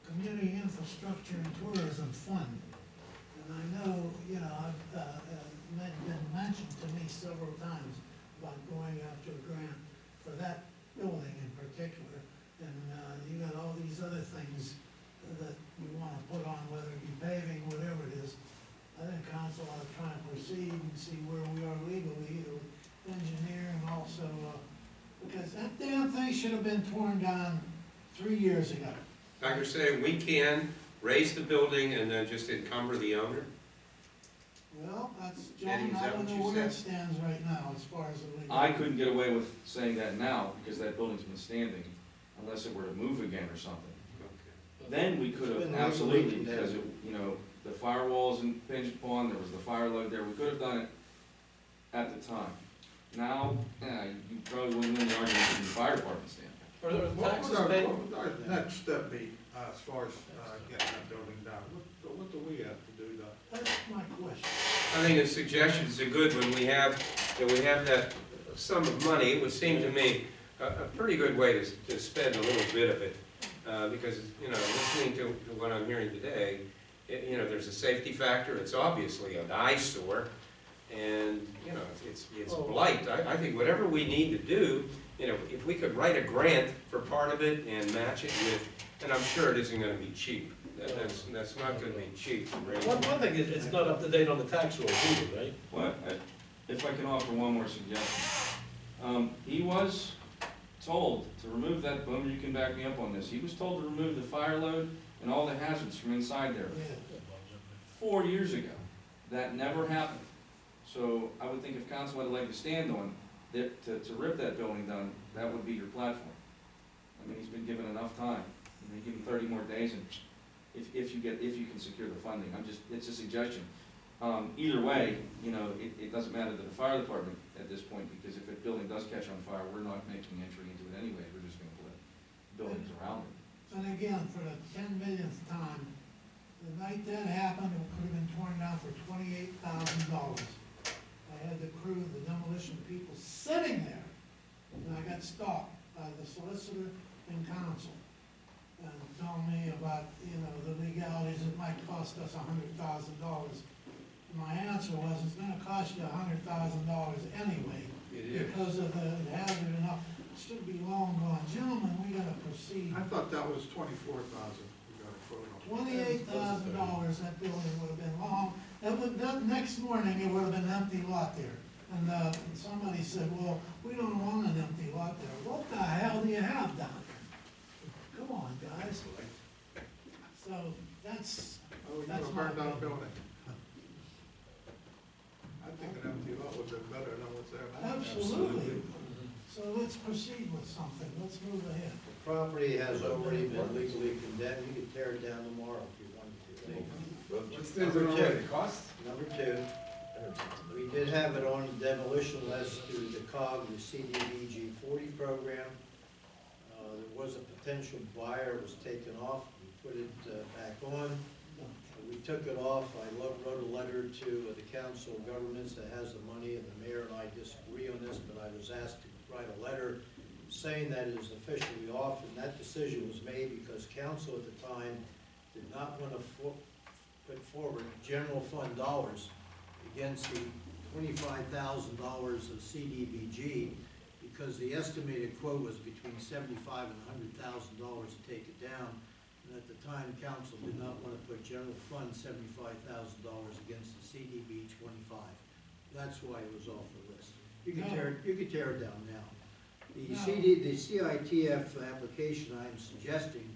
Community Infrastructure and Tourism Fund. And I know, you know, I've been mentioned to me several times about going after a grant for that building in particular. And you got all these other things that you wanna put on, whether it be paving, whatever it is. I think council ought to try and proceed and see where we are legally, either with engineer and also, because that damn thing should have been torn down 3 years ago. Like you're saying, we can raise the building and then just encumber the owner? Well, that's, Eddie, John, is I that don't what know you where it said? stands right now as far as the legal. I couldn't get away with saying that now, because that building's been standing, unless it were to move again or something. Then we could It's have, been absolutely, legally because it, you know, the firewall's impinged upon, there was the fire load there, we could have done it at the time. Now, you probably wouldn't win the argument from the fire department standpoint. Are there What taxes would paid? what would our next step be, as far as, getting that building down? What do we have to do to? That's my question. I think a suggestion is a good one. We have that sum of money. It would seem to me a pretty good way to spend a little bit of it. Because, you know, listening to what I'm hearing today, you know, there's a safety factor. It's obviously an eyesore. And, you know, it's blight. I think whatever we need to do, you know, if we could write a grant for part of it and match it with, and I'm sure it isn't gonna be cheap. That's not gonna be cheap. One thing is, it's not up to date on the tax rolls either, right? What, if I can offer one more suggestion. He was told to remove that, Boomer, you can back me up on this, he was told to remove the fire load and all the hazards from inside there Yeah. 4 years ago. That never happened. So I would think if council had a leg to stand on, that, to rip that building down, that would be your platform. I mean, he's been given enough time, and they give him 30 more days, and if you can secure the funding, it's a suggestion. Either way, you know, it doesn't matter to the fire department at this point, because if the building does catch on fire, we're not making entry into it anyway, we're just gonna put a buildings around it. And again, for the 10 millionth time, the night that happened, it could have been torn down for $28,000. I had the crew, the demolition people sitting there, and I got stopped by the solicitor and counsel, and telling me about, the legalities, it might cost us $100,000. My answer was, it's gonna cost you $100,000 anyway, because of the hazard and all. It should be long gone. Gentlemen, we gotta proceed. I thought that was 24,000 you got a quote on. $28,000, that building would have been long, that next morning, it would have been an empty lot there. And somebody said, well, we don't want an empty lot there. What the hell do you have down there? Come on, guys. So, that's Oh, you That's want to burn my down a opinion. building? I think an empty lot would have been better than what's there now. absolutely. So let's proceed with something, let's move ahead. The property has already been legally condemned, you could tear it down tomorrow if you wanted to. What's the Number two. already cost? Number two, we did have it on the demolition list through the COG, the CDBG 40 program. There was a potential buyer, it was taken off, we put it back on. We took it off, I wrote a letter to the Council of Governments that has the money, and the mayor and I disagree on this, but I was asked to write a letter saying that it is officially off, and that decision was made because council at the time did not want to put forward general fund dollars against the $25,000 of CDBG, because the estimated quote was between $75,000 and $100,000 to take it down. And at the time, council did not want to put general fund $75,000 against the CDB 25. That's why it was off the list. You can tear it down now. The CITF application I'm suggesting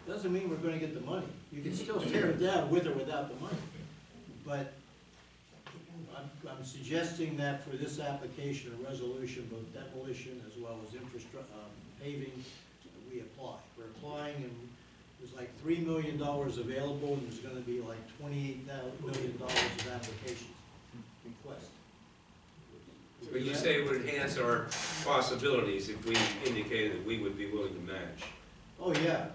doesn't mean we're gonna get the money. You can still tear it down with or without the money. But I'm suggesting that for this application, a resolution, both demolition as well as paving, we apply. We're applying, and there's like $3 million available, and there's gonna be like $28 million of applications requested. But you say it would enhance our possibilities if we indicated that we would be willing to match. Oh, yeah,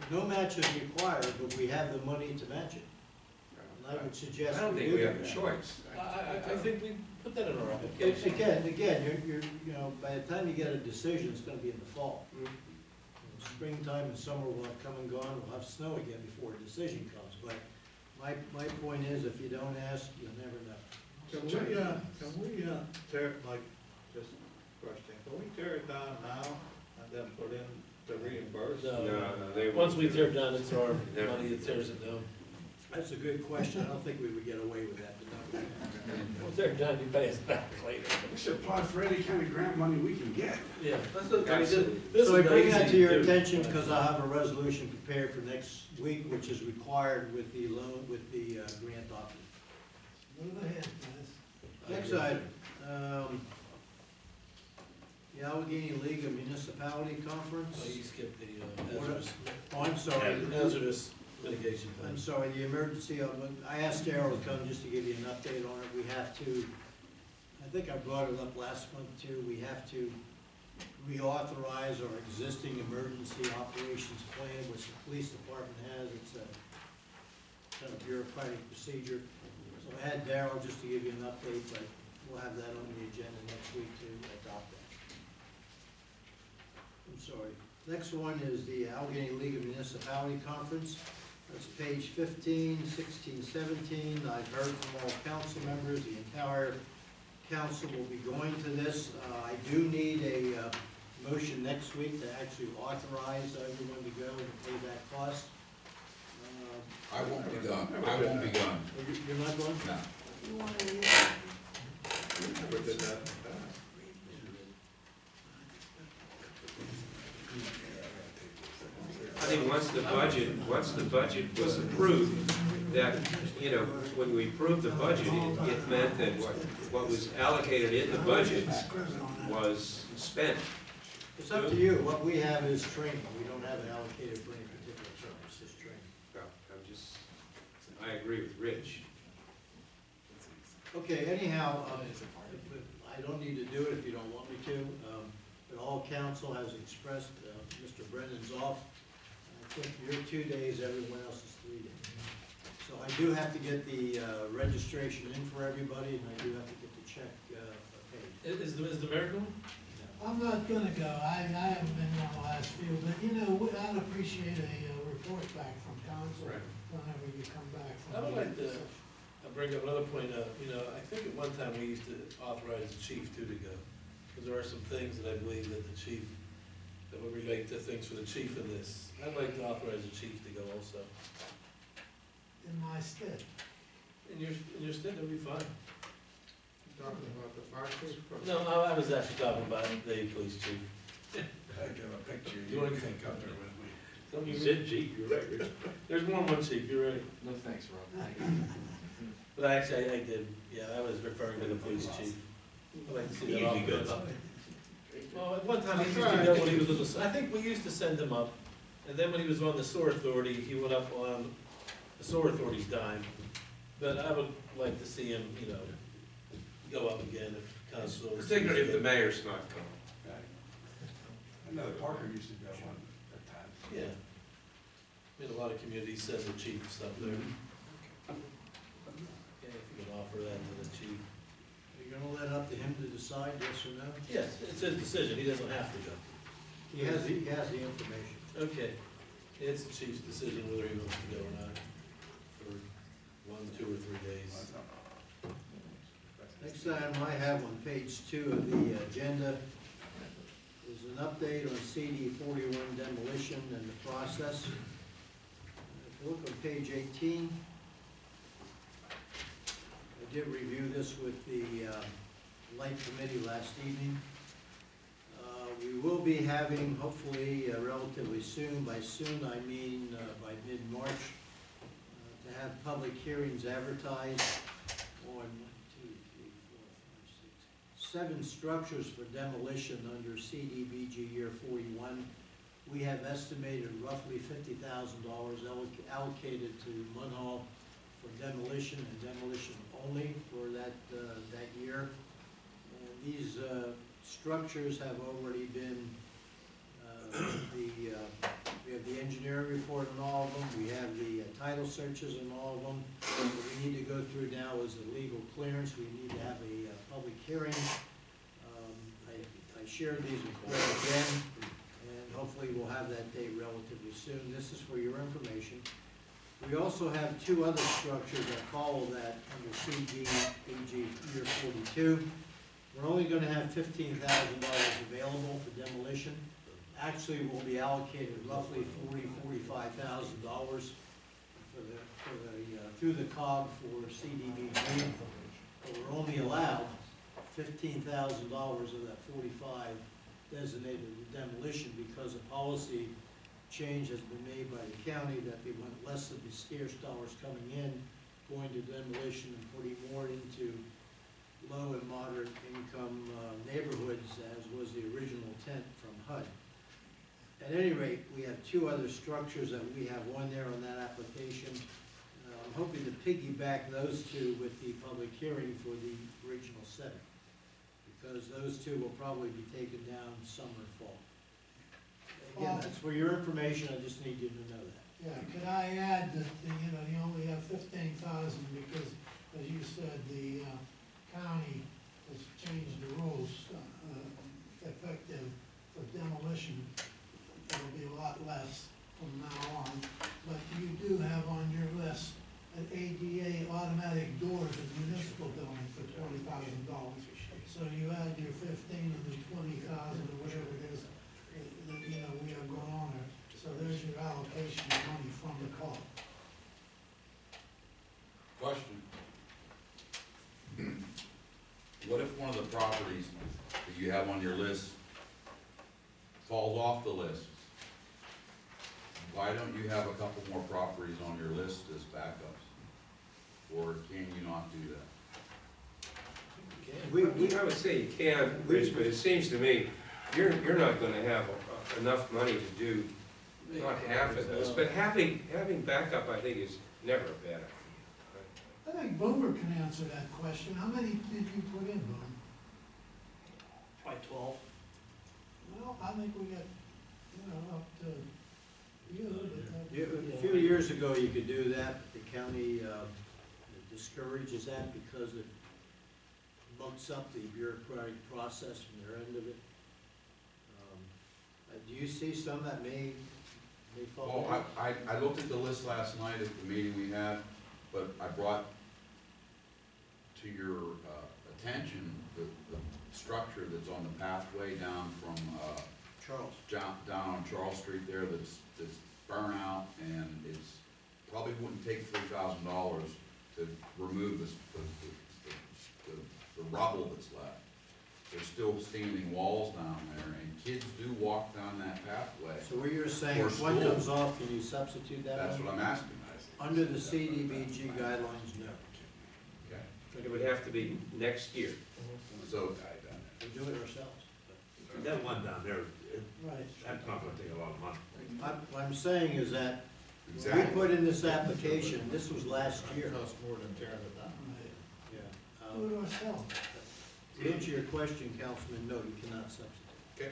no match is required, but we have the money to match it. And I would suggest. I don't think do we have a that. choice. I think we put that in our application. Again, you're, by the time you get a decision, it's gonna be in the fall. Springtime and summer will have come and gone, we'll have snow again before a decision comes, but my point is, if you don't ask, you'll never know. Can we tear, like, just question, can we tear it down now and then put in the reimburse? No. They Once we won't. tear it down, it's our Never. money that tears it down. That's a good question, I don't think we would get away with that, but no. We'll tear it down, you pay us back later. We should apply for any kind of grant money we can get. Yeah, that's what, I mean, Absolutely. this So I is bring that easy to your do. attention, because I'll have a resolution prepared for next week, which is required with the loan, with the grant document. Move ahead, guys. Next item, the Allegheny League of Municipality Conference. Oh, you skipped the What- hazardous, Oh, I'm sorry. hazardous mitigation plan. I'm sorry, the emergency, I asked Darrell to come just to give you an update on it. We have to, I think I brought it up last month too, we have to reauthorize our existing emergency operations plan, which the police department has. It's a kind of bureaucratic procedure. So I had Darrell just to give you an update, but we'll have that on the agenda next week to adopt that. I'm sorry. Next one is the Allegheny League of Municipality Conference. That's page 15, 16, 17. I've heard from all council members, the entire council will be going to this. I do need a motion next week to actually authorize everyone to go and pay that cost. I won't be gone, I won't be gone. You're not going? No. Never did that in the past. I think once the budget was approved, that, when we approved the budget, it meant that what was allocated in the budget was spent. It's up to you. What we have is training. We don't have it allocated for any particular purpose, it's training. Well, I agree with Rich. Okay, anyhow, I don't need to do it if you don't want me to. but all council has expressed, Mr. Brennan's off. I think you're 2 days, everyone else is 3 days. So I do have to get the registration in for everybody, and I do have to get the check paid. Is the mayor going? I'm not gonna go, I haven't been on the last few, but you know, I'd appreciate a report back from council Right. whenever you come back from. I would like the to bring up another point, I think at one time we used to authorize the chief too to go. Because there are some things that I believe that the chief, that would relate to things for the chief in this. I'd like to authorize the chief to go also. In my stead. In your stead, that'd be fine. Talking about the fire chief? No, I was actually talking about the police chief. I got a picture, You you wanna- can come there with me. Some of You you- said chief, you're right, Rich. There's more than one chief, you're right. No thanks, Rob. But actually, I did, yeah, I was referring to the police chief. I'd like to see He that usually goes authorized. up. Well, at one time, he used to do that when he was with the, I think we used to send him up, and then when he was on the sewer authority, he went up on the sewer authority's dime. But I would like to see him, go up again if council. Particularly if the mayor's not coming. I know Parker used to go one at times. Yeah. I mean, a lot of communities send the chiefs up there. Yeah, if you can offer that to the chief. Are you gonna let it up to him to decide, yes or no? Yes, it's his decision, he doesn't have to go. He has the information. Okay, it's the chief's decision whether he wants to go or not, for 1, 2, or 3 days. Next item I have on page 2 of the agenda is an update on CD 41 demolition and the process. If you look on page 18, I did review this with the light committee last evening. We will be having, hopefully relatively soon, by soon I mean by mid-March, to have public hearings advertised on 7 structures for demolition under CDBG year 41. We have estimated roughly $50,000 allocated to Munhall for demolition and demolition only for that year. And these structures have already been, we have the engineering report on all of them, we have the title searches on all of them. What we need to go through now is the legal clearance, we need to have a public hearing. I shared these with Greg again, and hopefully we'll have that date relatively soon. This is for your information. We also have 2 other structures that follow that under CDBG year 42. We're only gonna have $15,000 available for demolition. Actually, we'll be allocated roughly $45,000 through the COG for CDBG. But we're only allowed $15,000 of that 45 designated to demolition because a policy change has been made by the county that they want less of the scarce dollars coming in, going to demolition and putting more into low and moderate income neighborhoods, as was the original intent from HUD. At any rate, we have 2 other structures that we have one there on that application. I'm hoping to piggyback those 2 with the public hearing for the original 7, because those 2 will probably be taken down summer, fall. Again, that's for your information, I just need you to know that. Yeah, could I add that, you only have 15,000 because, as you said, the county has changed the rules effective for demolition. It'll be a lot less from now on, but you do have on your list an ADA automatic doors in municipal building for $20,000. So you add your 15 and the 20,000 or whatever it is, that, we have going on there. So there's your allocation of money from the COG. Question. What if one of the properties that you have on your list falls off the list? Why don't you have a couple more properties on your list as backups? Or can you not do that? I would say you can, Rich, but it seems to me, you're not gonna have enough money to do, not half of this, but having backup, I think, is never a bad idea. I think Boomer can answer that question. How many did you put in, Boom? Probably 12. Well, I think we got, up to you, but. Yeah, a few years ago, you could do that, the county discourages that because it mucks up the bureaucratic process from their end of it. Do you see some that may fall? Well, I looked at the list last night at the meeting we had, but I brought to your attention the structure that's on the pathway down from, Charles? down on Charles Street there that's burnt out, and it's, probably wouldn't take $3,000 to remove the rubble that's left. There's still standing walls down there, and kids do walk down that pathway. So what you're saying, For if one school. comes off, can you substitute that That's one? what I'm asking. Under the CDBG guidelines, no. Okay, It would have to be next year. so, We do it ourselves. That one down there, Right. that's not gonna take a lot of money. What I'm saying is that we exactly. put in this application, this was last year. Costs more than tearing it down. Yeah. Do it ourselves. To answer your question, Councilman, no, you cannot substitute. Okay.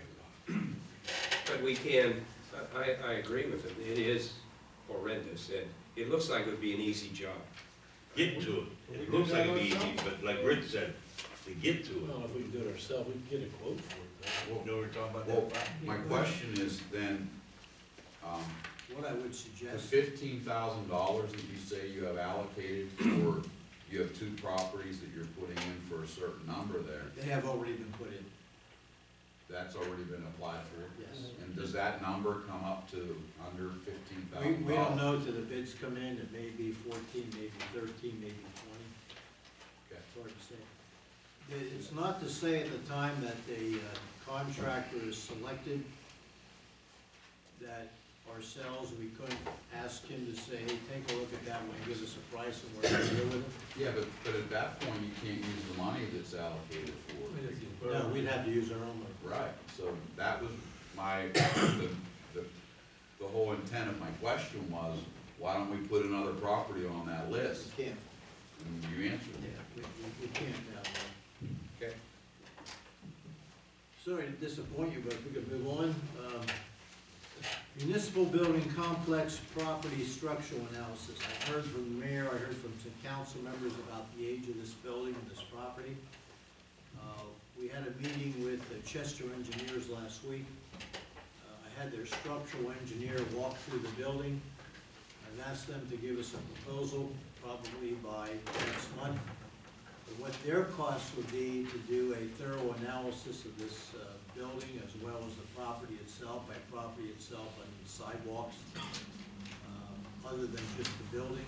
But we can, I agree with it, it is horrendous, and it looks like it would be an easy job. Get to it. It looks like it'd be easy, but like Rich said, to get to Well, if we can do it ourselves, we can get a quote for it, though. it. You know what we're talking about Well, that? my question is then, What I would the suggest, $15,000 that you say you have allocated for, you have two properties that you're putting in for a certain number there, they have already been put in, that's already been applied for? yes. And does that number come up to under $15,000? We don't know till the bids come in, it may be 14, maybe 13, maybe 20. Okay. It's hard to say. It's not to say at the time that the contractor is selected, that ourselves, we couldn't ask him to say, hey, take a look at that one, give us a price and we're gonna deal with it. Yeah, but at that point, you can't use the money that's allocated for it. No, we'd have to use our own money. Right, so that was my, the whole intent of my question was, why don't we put another property on that list? We can't, And you answered yeah, it. we can't now. Okay. Sorry to disappoint you, but if we could move on. Municipal building complex property structural analysis. I heard from the mayor, I heard from some council members about the age of this building and this property. We had a meeting with the Chester engineers last week. I had their structural engineer walk through the building. I've asked them to give us a proposal, probably by next month, of what their costs would be to do a thorough analysis of this building as well as the property itself. By property itself, I mean sidewalks, other than just the building,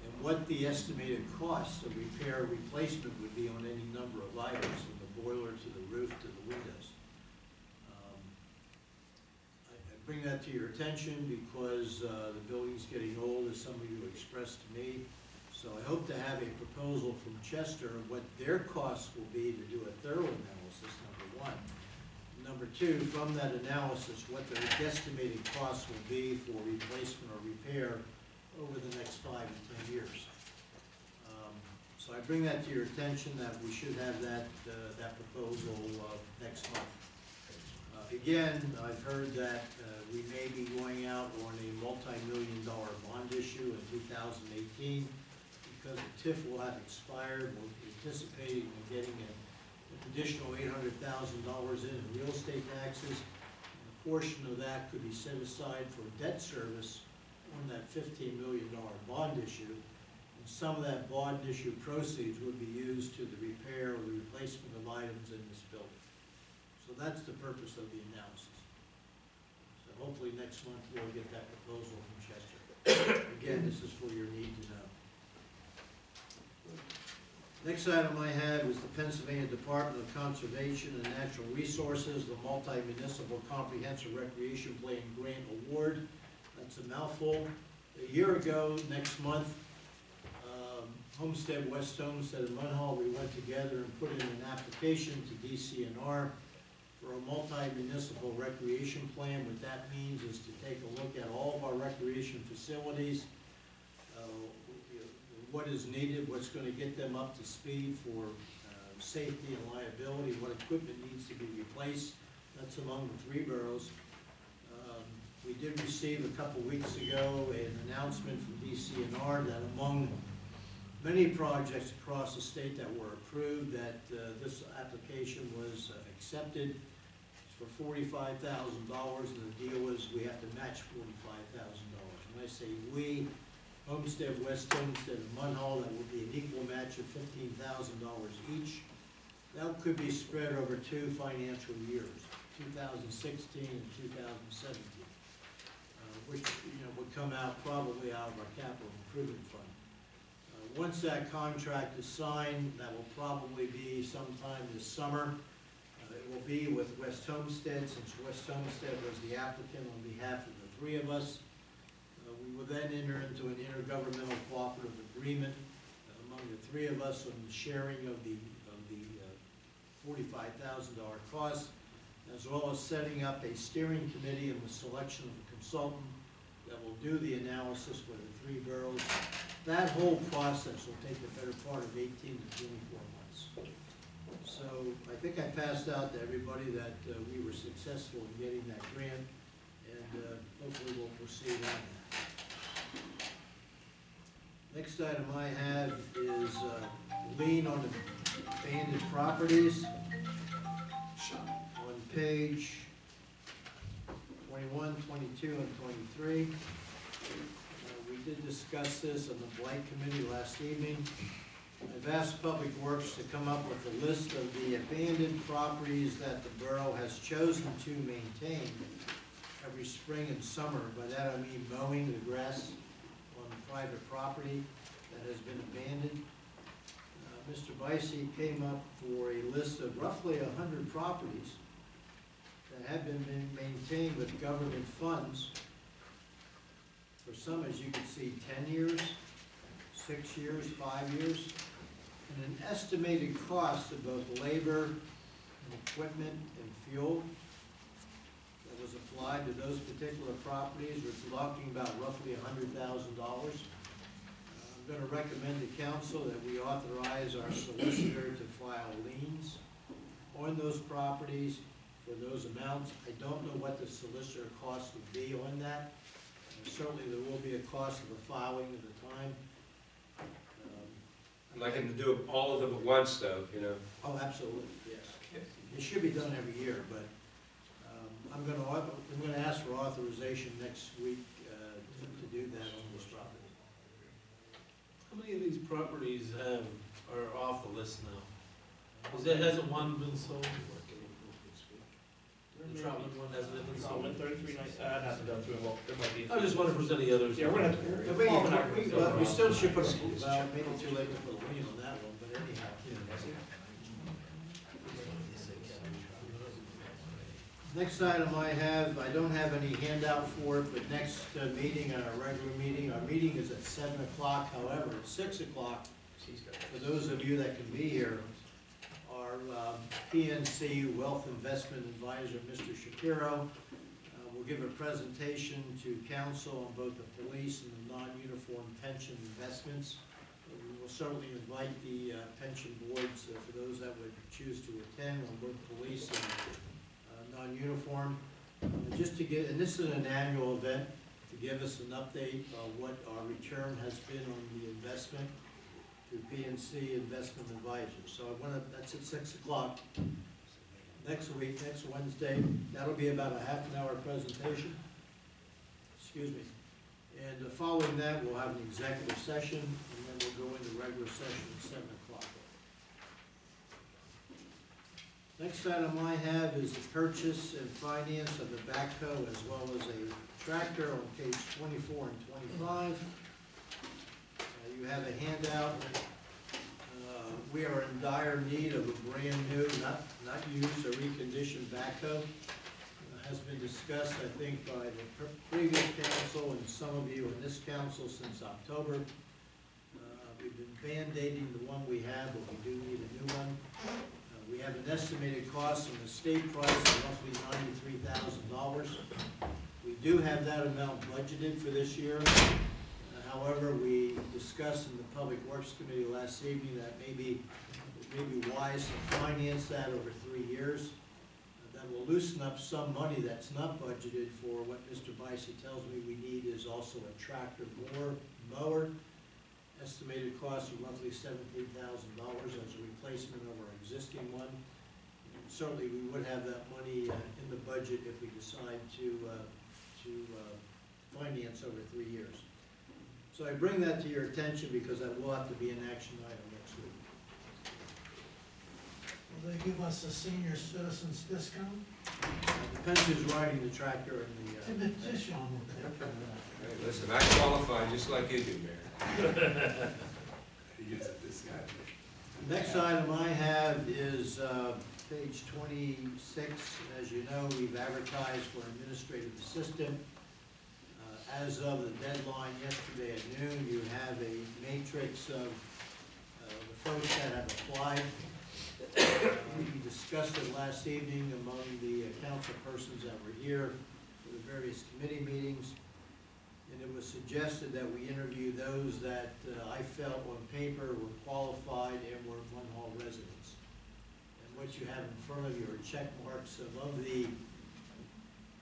and what the estimated costs of repair or replacement would be on any number of items, from the boiler to the roof to the windows. I bring that to your attention because the building's getting old, as some of you expressed to me. So I hope to have a proposal from Chester of what their costs will be to do a thorough analysis, number one. Number two, from that analysis, what their guesstimated costs will be for replacement or repair over the next 5 to 10 years. So I bring that to your attention that we should have that proposal next month. Again, I've heard that we may be going out on a multi-million-dollar bond issue in 2018 because the TIF will have expired. We're anticipating getting an additional $800,000 in real estate taxes. And a portion of that could be set aside for debt service on that $15 million bond issue. And some of that bond issue proceeds would be used to the repair or the replacement of items in this building. So that's the purpose of the analysis. So hopefully next month we'll get that proposal from Chester. Again, this is for your need to know. Next item I had was the Pennsylvania Department of Conservation and Natural Resources, the Multi-Municipal Comprehensive Recreation Plan Grant Award. That's a mouthful. A year ago, next month, Homestead, West Homestead and Munhall, we went together and put in an application to DCNR for a multi-municipal recreation plan. What that means is to take a look at all of our recreation facilities, what is needed, what's going to get them up to speed for safety and liability, what equipment needs to be replaced, That's among the 3 boroughs. We did receive a couple weeks ago an announcement from DCNR that among many projects across the state that were approved, that this application was accepted for $45,000, and the deal was we have to match $45,000. When I say we, Homestead, West Homestead, and Munhall, that would be an equal match of $15,000 each. That could be spread over 2 financial years, 2016 and 2017, which would come out probably out of our capital improvement fund. Once that contract is signed, that will probably be sometime this summer. It will be with West Homestead, since West Homestead was the applicant on behalf of the 3 of us. We will then enter into an intergovernmental cooperative agreement among the 3 of us on the sharing of the $45,000 cost, as well as setting up a steering committee and the selection of a consultant that will do the analysis for the 3 boroughs. That whole process will take the better part of 18 to 24 months. So I think I passed out to everybody that we were successful in getting that grant, and hopefully we'll proceed on that. Next item I have is lien on the abandoned properties. On page 21, 22, and 23. We did discuss this on the Blight Committee last evening. I've asked Public Works to come up with a list of the abandoned properties that the borough has chosen to maintain every spring and summer. By that I mean mowing the grass on private property that has been abandoned. Mr. Bicey came up for a list of roughly 100 properties that have been maintained with government funds for some, as you can see, 10 years, 6 years, 5 years, and an estimated cost of both labor and equipment and fuel that was applied to those particular properties. We're talking about roughly $100,000. I'm going to recommend to council that we authorize our solicitor to file liens on those properties for those amounts. I don't know what the solicitor cost would be on that. Certainly there will be a cost of the filing at the time. I'd like him to do all of them at once, though, Oh, absolutely, yes. It should be done every year, but I'm going to ask for authorization next week to do that on those properties. How many of these properties are off the list now? Hasn't one been sold? The Troutman one, hasn't it been sold? 33, I'd have to go through and look, there might be. I was just wondering if there's any others. Yeah, we're gonna have to. We still should put, well, maybe too late to put a lien on that one, but anyhow. Next item I have, I don't have any handout for it, but next meeting, our regular meeting, our meeting is at 7 o'clock. However, at 6 o'clock, for those of you that can be here, our PNC Wealth Investment Advisor, Mr. Shapiro, will give a presentation to council on both the police and the non-uniform pension investments. We will certainly invite the pension boards, for those that would choose to attend, on both police and non-uniform, just to get, and this is an annual event, to give us an update on what our return has been on the investment through PNC Investment Advisors. So that's at 6 o'clock next week, next Wednesday. That'll be about a half-an-hour presentation. Excuse me. And following that, we'll have an executive session, and then we'll go into regular session at 7 o'clock. Next item I have is the purchase and finance of a backhoe as well as a tractor on page 24 and 25. You have a handout. We are in dire need of a brand new, not used or reconditioned backhoe. Has been discussed, I think, by the previous council and some of you in this council since October. We've been band-aiding the one we have, but we do need a new one. We have an estimated cost from the state price of roughly $93,000. We do have that amount budgeted for this year. However, we discussed in the Public Works Committee last evening that it may be wise to finance that over 3 years. that will loosen up some money that's not budgeted for what Mr. Bicey tells me we need is also a tractor mower. Estimated cost of roughly $17,000 as a replacement of our existing one. And certainly, we would have that money in the budget if we decide to finance over 3 years. So I bring that to your attention because that will have to be an action item next week. Will they give us a senior citizens discount? Depends who's riding the tractor and the. Petition. Hey, listen, I qualify just like you do, Mayor. He gets it this guy. Next item I have is page 26. As you know, we've advertised for administrative assistant. As of the deadline yesterday at noon, you have a matrix of the folks that have applied. We discussed it last evening among the council persons that were here for the various committee meetings. And it was suggested that we interview those that I felt on paper were qualified and were Munhall residents. And what you have in front of you are check marks of the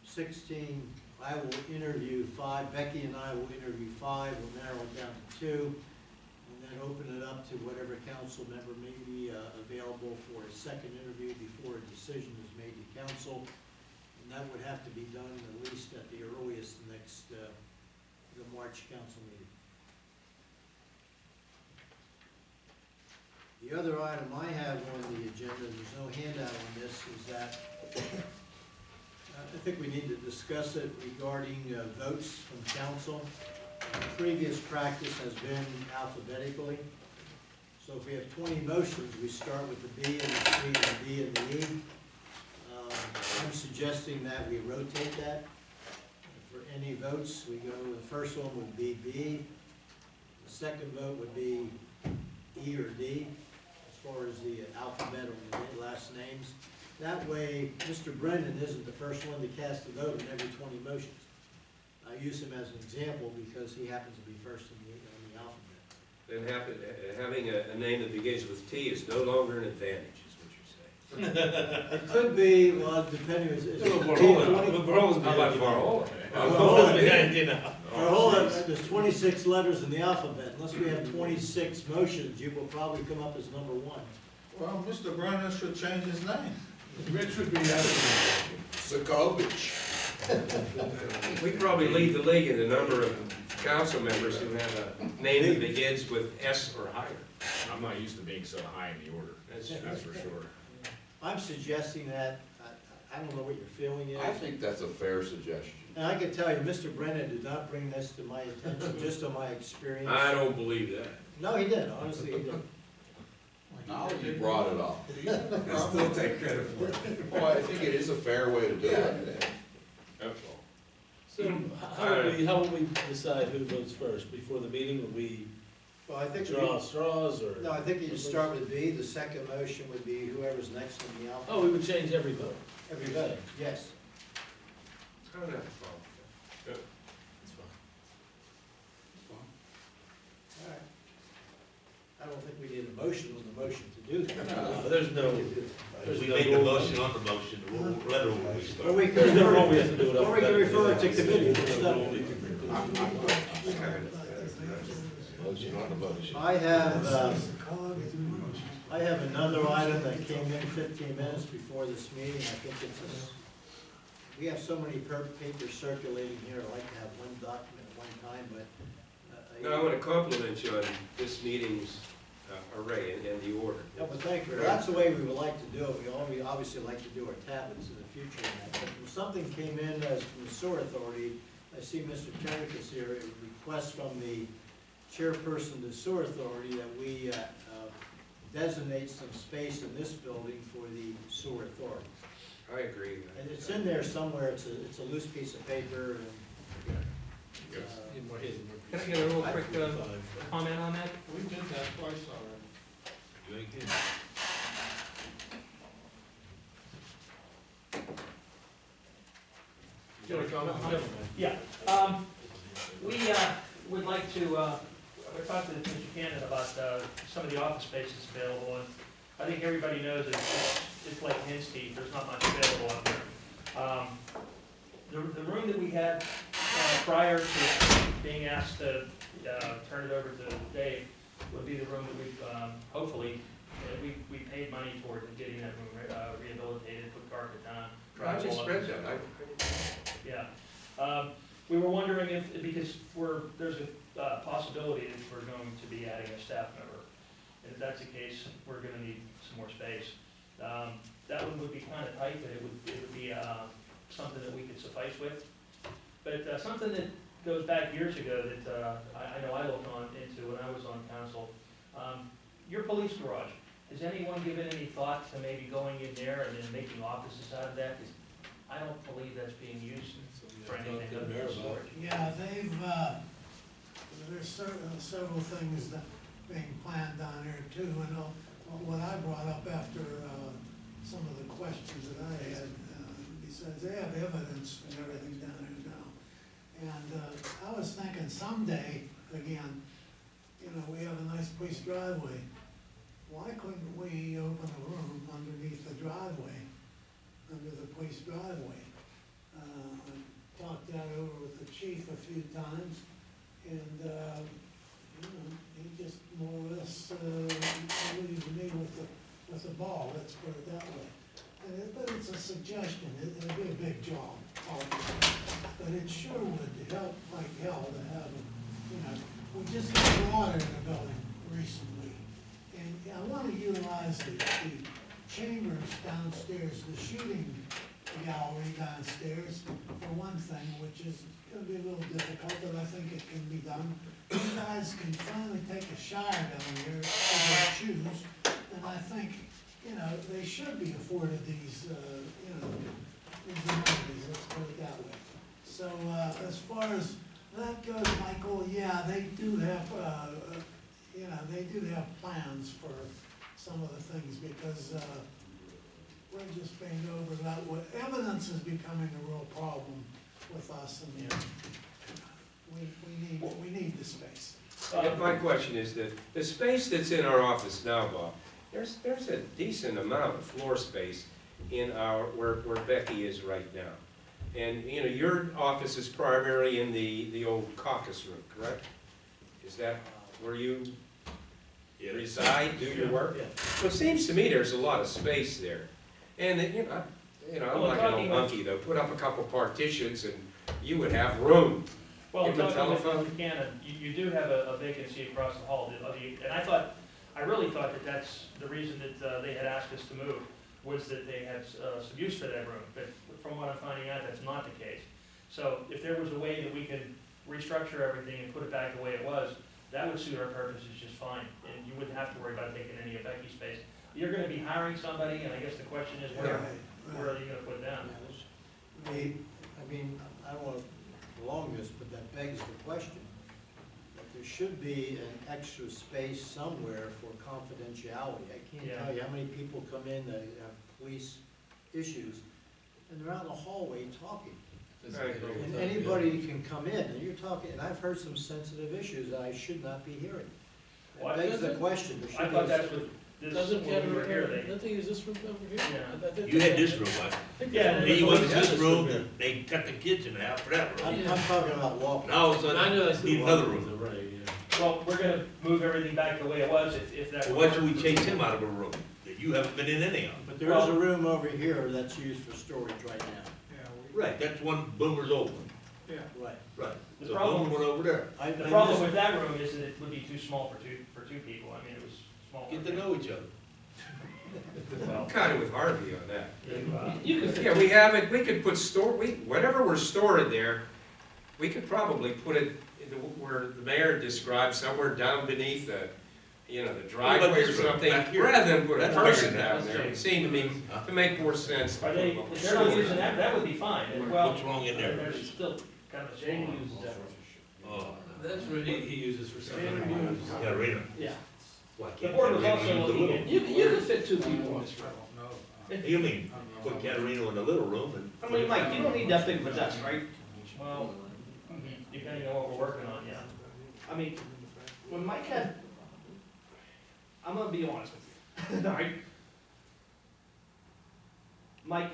16. I will interview 5. Becky and I will interview 5. We'll narrow it down to 2. And then open it up to whatever council member may be available for a second interview before a decision is made to council. And that would have to be done at least at the earliest next the March council meeting. The other item I have on the agenda, there's no handout on this, is that I think we need to discuss it regarding votes from council. Previous practice has been alphabetically. So if we have 20 motions, we start with the B and the C and the D and the E. I'm suggesting that we rotate that. For any votes, we go, the first one would be B. The second vote would be E or D, as far as the alphabet or the last names. That way, Mr. Brennan isn't the first one to cast a vote on every 20 motions. I use him as an example because he happens to be first in the alphabet. Then having a name that begins with T is no longer an advantage, is what you're saying. It could be, well, depending, How about Varhola? Varhola, there's 26 letters in the alphabet. Unless we have 26 motions, you will probably come up as number 1. Well, Mr. Brennan should change his name. Rich would be out of Sokovich. We probably lead the league in the number of council members who have a name that begins with S or higher. I'm not used to being so high in the order, that's for sure. I'm suggesting that, I don't know what your feeling is. I think that's a fair suggestion. And I can tell you, Mr. Brennan did not bring this to my attention, just on my experience. I don't believe that. No, he did, honestly, he did. Now you brought it up. I still take credit for it. Well, I think it is a fair way to do it. That's all. So how will we decide who votes first? Before the meeting, will we Well, I think. draw straws or? No, I think you start with B. The second motion would be whoever's next in the alphabet. Oh, we would change every vote. Every vote, yes. I don't have a problem with That's fine. All right. I don't think we need a motion on the motion to do that. No, there's no. We make the motion on the motion, the letter will be Or started. we can There's no rule we refer, have to do it. or we can refer it to committee for study. Motion on the motion. I have another item that came in 15 minutes before this meeting. I think it's we have so many papers circulating here. I like to have one document at one time, but. that. No, I want to compliment you on this meeting's array and the order. No, but thank you. That's the way we would like to do it. We obviously like to do our tablets in the future. But when something came in as from the sewer authority, I see Mr. Koenig is here, a request from the chairperson of the sewer authority that we designate some space in this building for the sewer authority. I agree. And it's in there somewhere. It's a loose piece of paper and. Need more hidden. Can I get a real quick comment on that? We did that twice already. Do you want to comment? Yeah, we would like to, we talked to Mr. Cannon about some of the office spaces available, and I think everybody knows it's like hen's teeth, there's not much available out there. The room that we had prior to being asked to turn it over to Dave would be the room that we, hopefully, we paid money toward getting that room rehabilitated, put carpet down. I just drywall up. read that, Yeah. We were wondering if, because there's a possibility that we're going to be adding a staff member. And if that's the case, we're gonna need some more space. That one would be kind of tight, but it would be something that we could suffice with. But something that goes back years ago that I know I looked into when I was on council, your police garage. Has anyone given any thought to maybe going in there and then making offices out of that? 'Cause I don't believe that's being used for anything other than storage. Yeah, there's several things that being planned down there too, and what I brought up after, some of the questions that I had, besides they have evidence and everything down there now. And, I was thinking someday, again, we have a nice police driveway. Why couldn't we open a room underneath the driveway, under the police driveway? I talked that over with the chief a few times, and, he just more or less, leaves me with the ball, let's put it that way. But it's a suggestion, it'd be a big job, obviously, but it sure would help like hell to have, we just got water in the building recently. And I wanna utilize the chambers downstairs, the shooting gallery downstairs, for one thing, which is gonna be a little difficult, but I think it can be done. You guys can finally take a shower down here, over your shoes, and I think, they should be afforded these, these amenities, let's put it that way. So, as far as that goes, Michael, yeah, they do have, they do have plans for some of the things, because, we're just being over that. What evidence is becoming a real problem with us, and we need the space. My question is that the space that's in our office now, Bob, there's a decent amount of floor space in where Becky is right now. And, your office is primarily in the old caucus room, correct? Is that where you reside, do your work? Yeah. Well, it seems to me there's a lot of space there. And, I'm like an old monkey though, put up a couple partitions and you would have room. Well, Give them a talking telephone. with Buchanan, you do have a vacancy across the hall, and I really thought that that's the reason that they had asked us to move, was that they had some use for that room, but from what I'm finding out, that's not the case. So if there was a way that we could restructure everything and put it back the way it was, that would suit our purposes just fine, and you wouldn't have to worry about taking any of Becky's space. You're gonna be hiring somebody, and I guess the question is, where are you gonna put them? I don't wanna prolong this, but that begs the question. That there should be an extra space somewhere for confidentiality. I can't tell you how many people come in that have police issues, and they're out in the hallway talking. Right. And anybody can come in, and you're talking, and I've heard some sensitive issues that I should not be hearing. Well, It begs the question. There should I be thought a- that's what this, when we were here, Don't they use this room over here? Yeah. You had this room, Yeah. then you went to this room, and they cut the kids in half for that room. I'm talking about walking. Now, all of a I know sudden, that's need another room. Right, yeah. well, we're gonna move everything back the way it was, if that. So why should we chase him out of a room that you haven't been in any of? But there is a room over here that's used for storage right now. Right, that's one Boomer's old one. Right. Right. The So problem- Boomer went over there. The problem with that room is that it would be too small for two people, I mean, it was small. Get to know each other. I'm kinda with Harvey on that. You could Yeah, we have it, we could put whatever we're storing there, we could probably put it where the mayor described, somewhere down beneath the driveway or this room? something, Back here? rather than put a That's person bigger than down that. there. It seemed to me to make more sense. to Are they, put if they're not using that, that would be fine, and well. What's wrong in there? There's still kind of a small. Oh, That's what he uses for something. yeah, read it. Yeah. Why The can't board was Caterina also use the looking little at, You could fit two people in this room. You mean, put Caterina in the little room and. I mean, Mike, you don't need that big of a desk, right? well, depending on what we're working on, yeah. I mean, when Mike had, I'm gonna be honest with you, all right? Mike,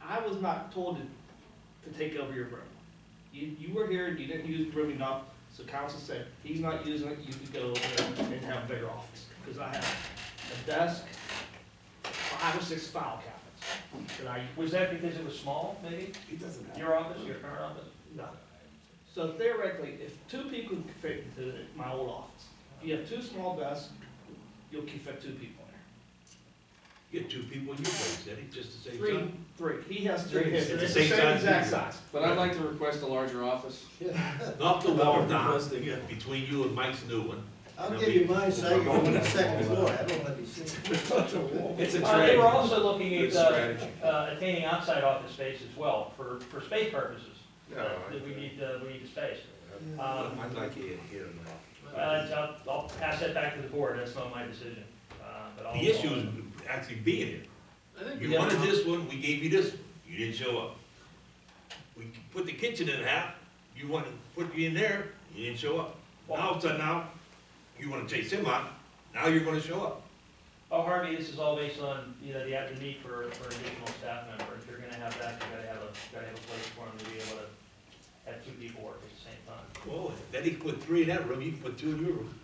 I was not told to take over your room. You were here, you didn't use the room enough, so council said, he's not using it, you could go over there and have a bigger office. Because I have a desk, 5 or 6 file cabinets. And Was that because it was small, maybe? He doesn't have. Your office, your current office? No. So theoretically, if 2 people could fit into my old office, if you have 2 small desks, you'll keep fit 2 people in there. Get 2 people in your place, Eddie, just to save time. Three. He has 3 here. It's the It's same size exact as you. size. But I'd like to request a larger office. Knock the wall I'm down requesting it. between you and Mike's new one. I'll give you mine, so you go on the second floor, I don't let you see. It's a They trade. were also looking Good at, strategy. attaining outside office space as well, for space purposes. No, That we need the space. I'd like you in here now. I'll pass that back to the board, that's not my decision. But I'll- The issue is actually being here. I think we You have wanted enough- this one, we gave you this one, you didn't show up. We put the kitchen in half, you wanted to put you in there, you didn't show up. Now, all of a sudden now, you wanna chase him out, now you're gonna show up. Oh, Harvey, this is all based on, you know, the need for an additional staff member. If you're gonna have that, you gotta have a place for them to be able to have 2 people work at the same time. Well, then he can put 3 in that room, you can put 2 in your room.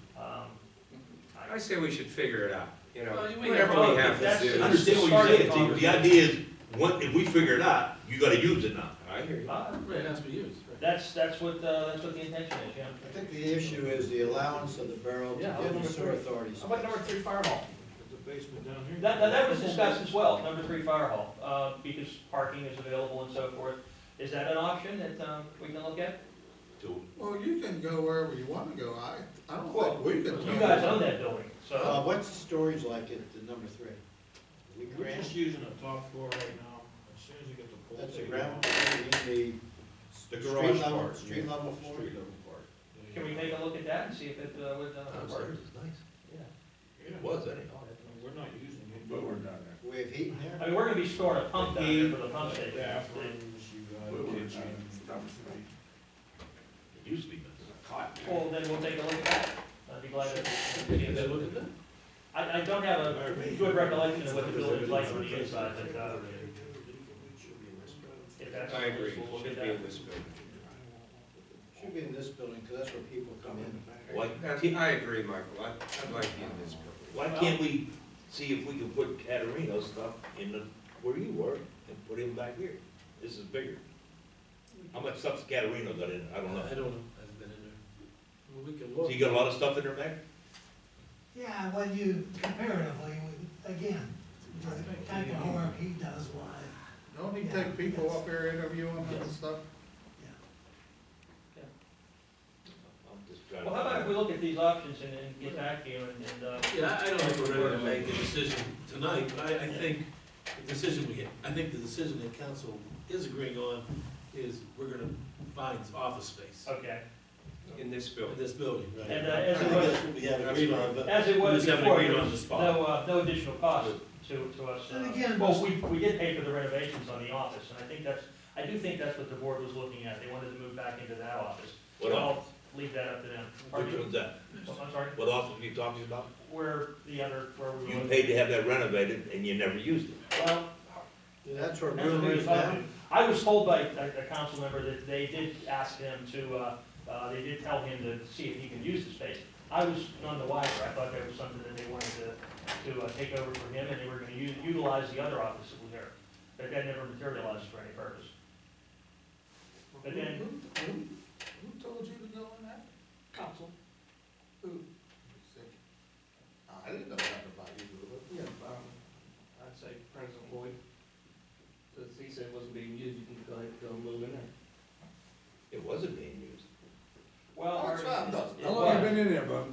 I say we should figure it out, you know, Well, we whatever have- we have to that's- do. I understand what you're saying, the idea is, if we figure it out, you gotta use it now. I hear you. Right, it has to be used. Right. That's what the intention is, yeah. I think the issue is the allowance of the borough to Yeah, give the number sewer 3. authorities. How about number 3 fire hall? The basement down here. That was discussed as well, number 3 fire hall, because parking is available and so forth. Is that an option that, we can look at? So, Well, you can go wherever you wanna go, I don't Well, think we can. You guys own that building, so. What's the storage like at the number 3? We We're grant, just using the top floor right now, as soon as you get the pool. that's the taken ground, off, floor, you mean The the garage street level, part. street level floor? Street level part. Can we take a look at that and see if it would work? downstairs is nice. Yeah. It was, anyhow. We're not using it. But we're not there. We have heat in there? I mean, we're gonna be storing a pump down there for the pump station. Bathrooms, you got But we're kitchen. It used to be nice. Well, then we'll take a look at that. I'd be glad to. Can they look at that? I don't have a good recollection of what the building is like on the inside, but, if that's. I agree, We'll should get be that. in this building. Should be in this building, because that's where people come in. Why, I agree, Michael, I'd like you in this building. why can't we see if we can put Caterino's stuff in the, where you were, and put him back here? This is bigger. How much stuff's Caterino got in it? I don't know. I don't know, I haven't been in there. Well, we can So look. you got a lot of stuff in there, Mac? Yeah, when you comparatively, again, the type of work he does, why, Don't he take people up here interviewing them and stuff? I'm just trying to. Well, how about if we look at these options and get back to you and, Yeah, I don't think we're ready to make a decision tonight, but I think the decision I think the decision that council is agreeing on is we're gonna find office space okay. In this in building. this building, right? And, I as it think was- that's what we have agreed on, but As it we was just haven't before, agreed there on the was spot. no additional cost to us. And again, Well, we did pay for the renovations on the office, and I do think that's what the board was looking at. They wanted to move back into that office. What So office? I'll leave that up to them. Which one's that? I'm sorry, What office are you talking about? where we were. You paid to have that renovated and you never used it. Well, That's where that's what room we is were now? talking. I was told by a council member that they did ask him to, they did tell him to see if he could use the space. I was none the wiser. I thought that was something that they wanted to take over for him, and they were gonna utilize the other office that was there. But that never materialized for any purpose. But then, Who told you to go in that? Council. I didn't know nothing about you. Yeah, I'd say President Lloyd, since he said it wasn't being used, you can go ahead and go move in there. It wasn't being used. well, That's right, no. it How long have you was. been in there, bud?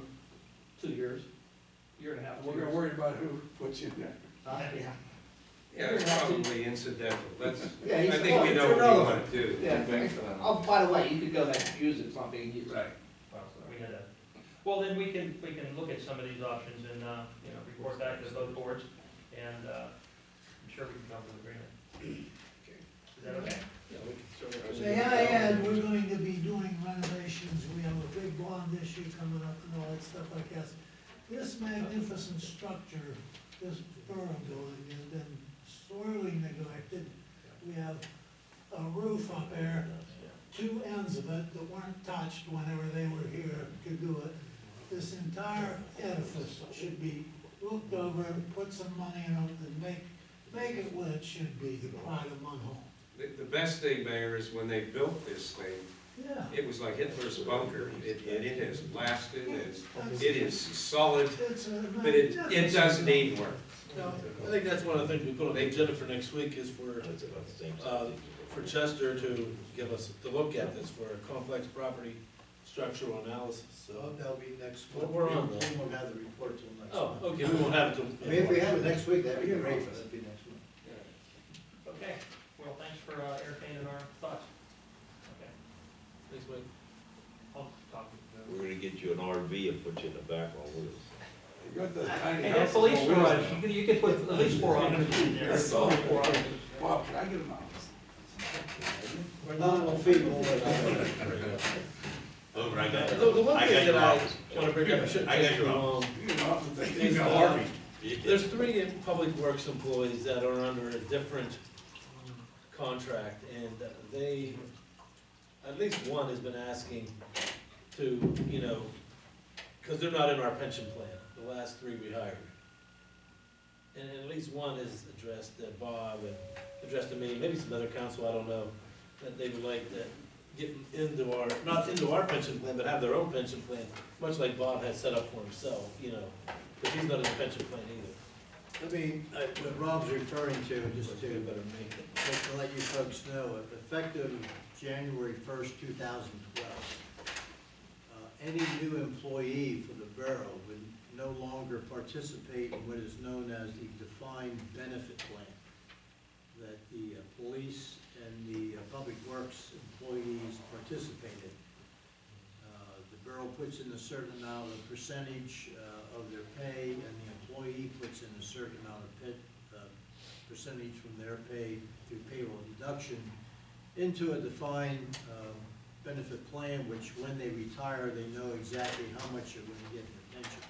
2 years, year and a half, 2 We're years. gonna worry about who puts you in there. Yeah. Yeah, it's probably incidental, that's, Yeah, I he's- think we it's know what we irrelevant. want to do. Yeah, oh, by the way, you could go ahead and use it, it's not being used. Right. We had a, well, then we can look at some of these options and, report back to both boards, and, I'm sure we can come to an agreement. Is that okay? Yeah, we can certainly. may I add, we're going to be doing renovations, we have a big bond issue coming up and all that stuff like that. This magnificent structure, this borough building has been sorely neglected. We have a roof up there, two ends of it that weren't touched whenever they were here to do it. This entire edifice should be looked over, put some money in it, and make it what it should be, the pride of Munhall. The best thing, Mayor, is when they built this thing, Yeah. it was like Hitler's bunker. It has lasted, it is solid, It's a but it magnificent does need work. I think that's one of the things we put on the agenda for next week is for Chester to give us, to look at this for a complex property structural analysis, So so. that'll be next Well, month. we're on We that. won't have the report till next Oh, month. okay, we won't have it till. I mean, if we have it next week, that'd be great, but that'd be next month. Okay, well, thanks for entertaining our thoughts. Okay, Next week. I'll talk with We're gonna get you an RV and put you in the back on wheels. You got the tiny Hey, house that police on wheels garage, now. you could put at least 4 occupants in there. That's all. Bob, can I get them out? We're not on feet, we'll let Over, I got The one I thing got that your I office. wanna bring up, I shouldn't I got take too your long. You can often think is, you got Harvey. There's 3 public works employees that are under a different contract, and they, at least one has been asking to, you know, because they're not in our pension plan, the last 3 we hired. And at least one has addressed Bob and addressed to me, maybe some other council, I don't know, that they would like to get into our, not into our pension plan, but have their own pension plan, much like Bob has set up for himself, you know, because he's not in the pension plan either. Let me, what Rob's referring to, just We to better make it. just to let you folks know, effective January 1st, 2012, any new employee for the borough would no longer participate in what is known as the defined benefit plan that the police and the public works employees participate in. The borough puts in a certain amount of percentage of their pay, and the employee puts in a certain amount of percentage from their pay through payroll deduction into a defined benefit plan, which when they retire, they know exactly how much they're going to get in their pension.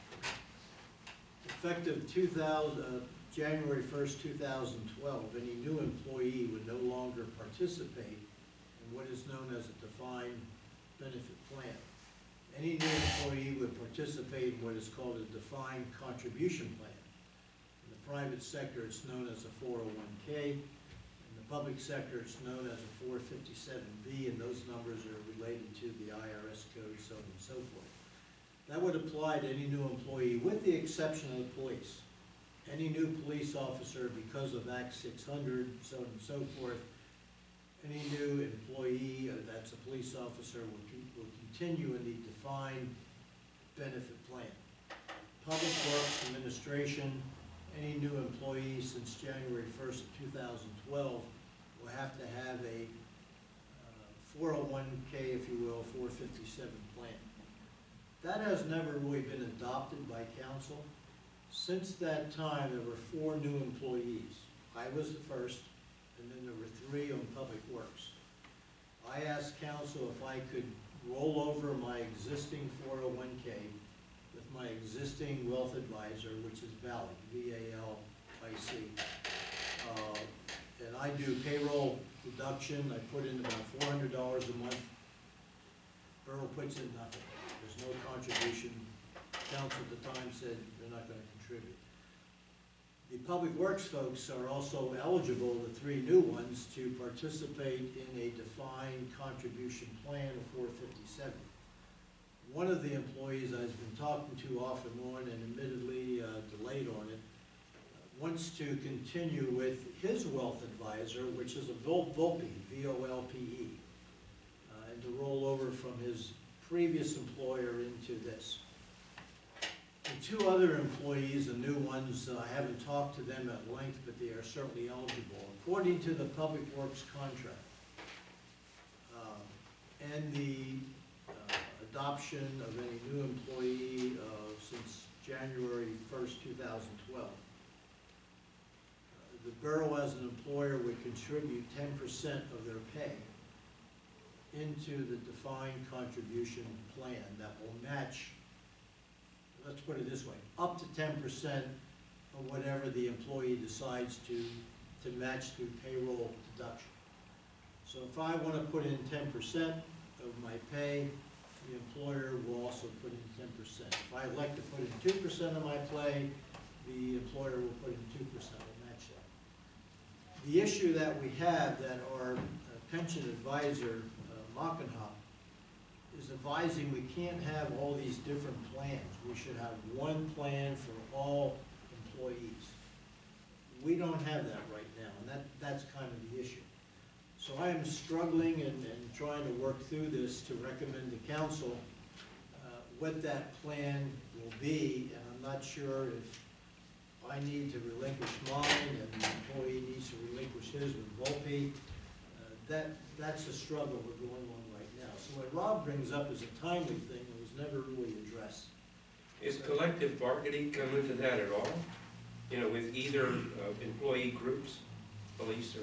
Effective January 1st, 2012, any new employee would no longer participate in what is known as a defined benefit plan. Any new employee would participate in what is called a defined contribution plan. In the private sector, it's known as a 401K. In the public sector, it's known as a 457B, and those numbers are related to the IRS code, so on and so forth. That would apply to any new employee, with the exception of the police. Any new police officer, because of Act 600, so on and so forth, any new employee that's a police officer will continue in the defined benefit plan. Public Works Administration, any new employee since January 1st, 2012 will have to have a 401K, if you will, 457 plan. That has never really been adopted by council. Since that time, there were 4 new employees. I was the first, and then there were 3 on Public Works. I asked council if I could roll over my existing 401K with my existing wealth advisor, which is valid, VALIC. And I do payroll deduction, I put in about $400 a month. Borough puts in nothing, there's no contribution. Council at the time said they're not gonna contribute. The Public Works folks are also eligible, the 3 new ones, to participate in a defined contribution plan of 457. One of the employees I've been talking to off and on, and admittedly delayed on it, wants to continue with his wealth advisor, which is a VOLPE, V-O-L-P-E, and to roll over from his previous employer into this. The 2 other employees, the new ones, I haven't talked to them at length, but they are certainly eligible. According to the Public Works contract, and the adoption of any new employee since January 1st, 2012, the borough as an employer would contribute 10% of their pay into the defined contribution plan that will match, let's put it this way, up to 10% of whatever the employee decides to to match through payroll deduction. So if I want to put in 10% of my pay, the employer will also put in 10%. If I elect to put in 2% of my pay, the employer will put in 2%, will match that. The issue that we have, that our pension advisor, Munhall, is advising we can't have all these different plans. We should have one plan for all employees. We don't have that right now, and that's kind of the issue. So I am struggling and trying to work through this to recommend to council what that plan will be, and I'm not sure if I need to relinquish mine and the employee needs to relinquish his with Volpe. That's a struggle we're going on right now. So what Rob brings up is a timely thing that was never really addressed. Is collective bargaining come into that at all? You know, with either employee groups, police or?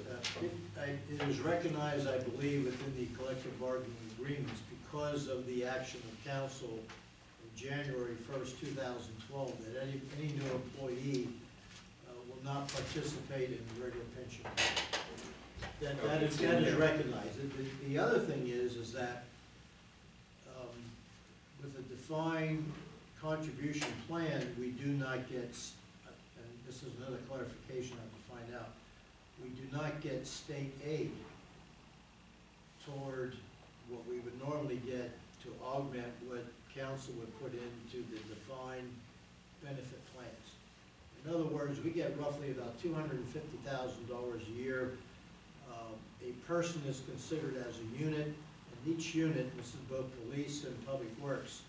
It is recognized, I believe, within the collective bargaining agreements because of the action of council in January 1st, 2012, that any new employee will not participate in the regular pension. That is recognized. The other thing is that with a defined contribution plan, we do not get, and this is another clarification I have to find out, we do not get state aid toward what we would normally get to augment what council would put into the defined benefit plans. In other words, we get roughly about $250,000 a year. A person is considered as a unit, and each unit, this is both police and public works,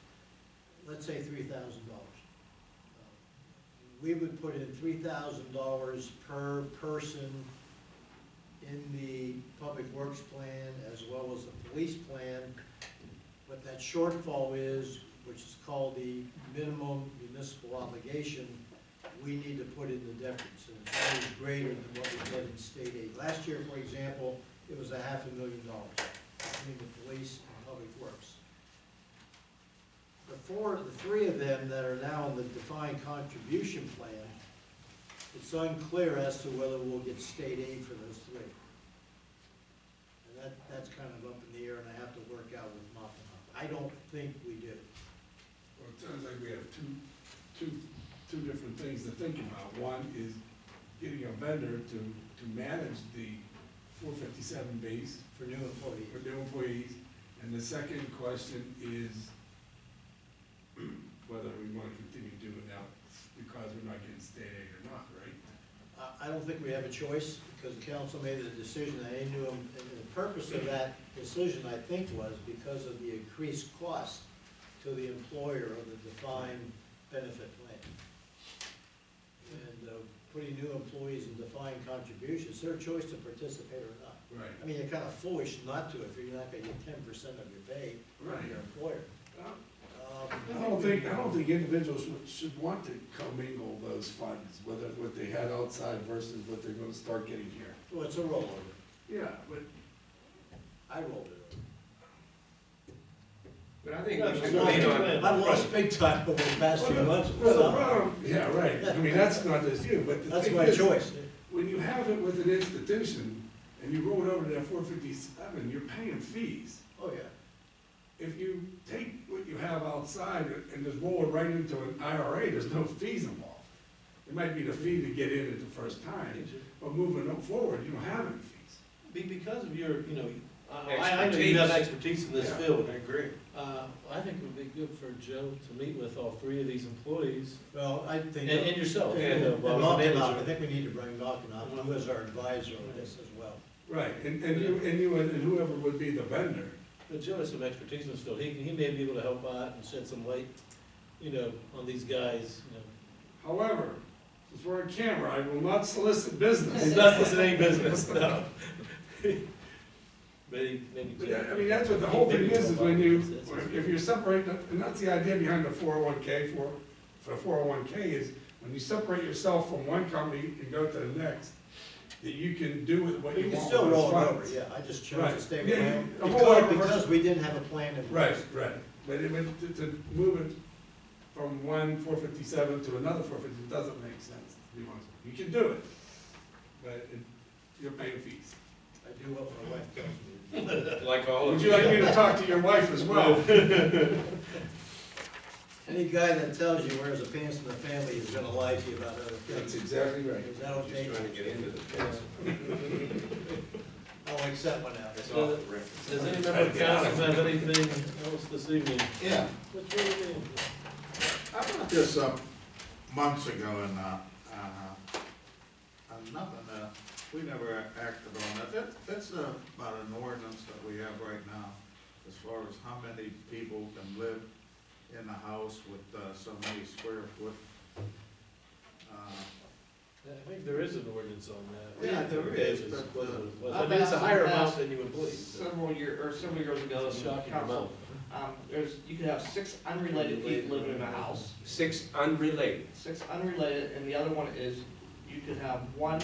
let's say $3,000. We would put in $3,000 per person in the public works plan as well as the police plan. What that shortfall is, which is called the minimum municipal obligation, we need to put in the difference, and it's always greater than what we get in state aid. Last year, for example, it was $500,000 between the police and public works. The three of them that are now in the defined contribution plan, it's unclear as to whether we'll get state aid for those three. And that's kind of up in the air, and I have to work out with Munhall. I don't think we do. Well, it sounds like we have two different things to think about. One is getting a vendor to manage the 457 base For new employees. for new employees. And the second question is whether we want to continue doing that because we're not getting state aid or not, right? I don't think we have a choice, because the council made the decision that they knew, and the purpose of that decision, I think, was because of the increased cost to the employer of the defined benefit plan. And putting new employees in defined contributions, it's their choice to participate or not. Right. I mean, you're kind of foolish not to if you're not gonna get 10% of your pay from Right. your employer. I don't think individuals should want to commingle those funds, whether what they had outside versus what they're gonna start getting here. Well, it's a rollover. Yeah, but I rolled it But I think Yeah, we it's should not lean a on, plan. I've lost big time over the past few months with Well, the some. problem- yeah, right, I mean, that's not just you, but the That's thing my is, choice. when you have it with an institution and you roll it over to that 457, you're paying fees. Oh, yeah. If you take what you have outside and just roll it right into an IRA, there's no fees involved. It might be the fee to get in it the first time, but moving forward, you don't have any fees. Because of your, I know you have expertise in this Yeah. field. I agree. I think it would be good for Joe to meet with all three of these employees, Well, I think. and yourself. And- you know, Bob, the And manager. I think we need to bring Malcolm up, who is our advisor on this as well. Right, and whoever would be the vendor. But Joe has some expertise in this field. He may be able to help out and shed some light, on these guys, However, since we're on camera, I will not solicit business. He's not listening to business, no. Maybe. But I mean, that's what the whole thing is when if you're separating, and that's the idea behind the 401K, for 401K is, when you separate yourself from one company and go to the next, that you can do with what But you you can want still with those roll it over, funds. yeah, I just chose Right. to stay Yeah, with the him, whole other because version- we didn't have a plan in Right, place. right, but to move it from one 457 to another 450 doesn't make sense, to be honest. You can do it, but you're paying fees. I do what my wife tells me. Like all Would of you like me to talk to your wife as well? Any guy that tells you wears the pants in the family is gonna lie to you about other That's things. exactly right. Is that okay? Just trying to get into the fence. I'll accept one out. That's off the record. Does any member of council have anything else this evening? Yeah. What's your name? I brought this up months ago and nothing, we never acted on it. That's about an ordinance that we have right now, as far as how many people can live in a house with, so many square foot. I think there is an ordinance on that. Yeah, there is, but, I mean, it's a higher amount than you would believe. Several years ago, It's a shocking council, amount. you could have 6 unrelated people living in a house. 6 unrelated. 6 unrelated, and the other one is you could have 1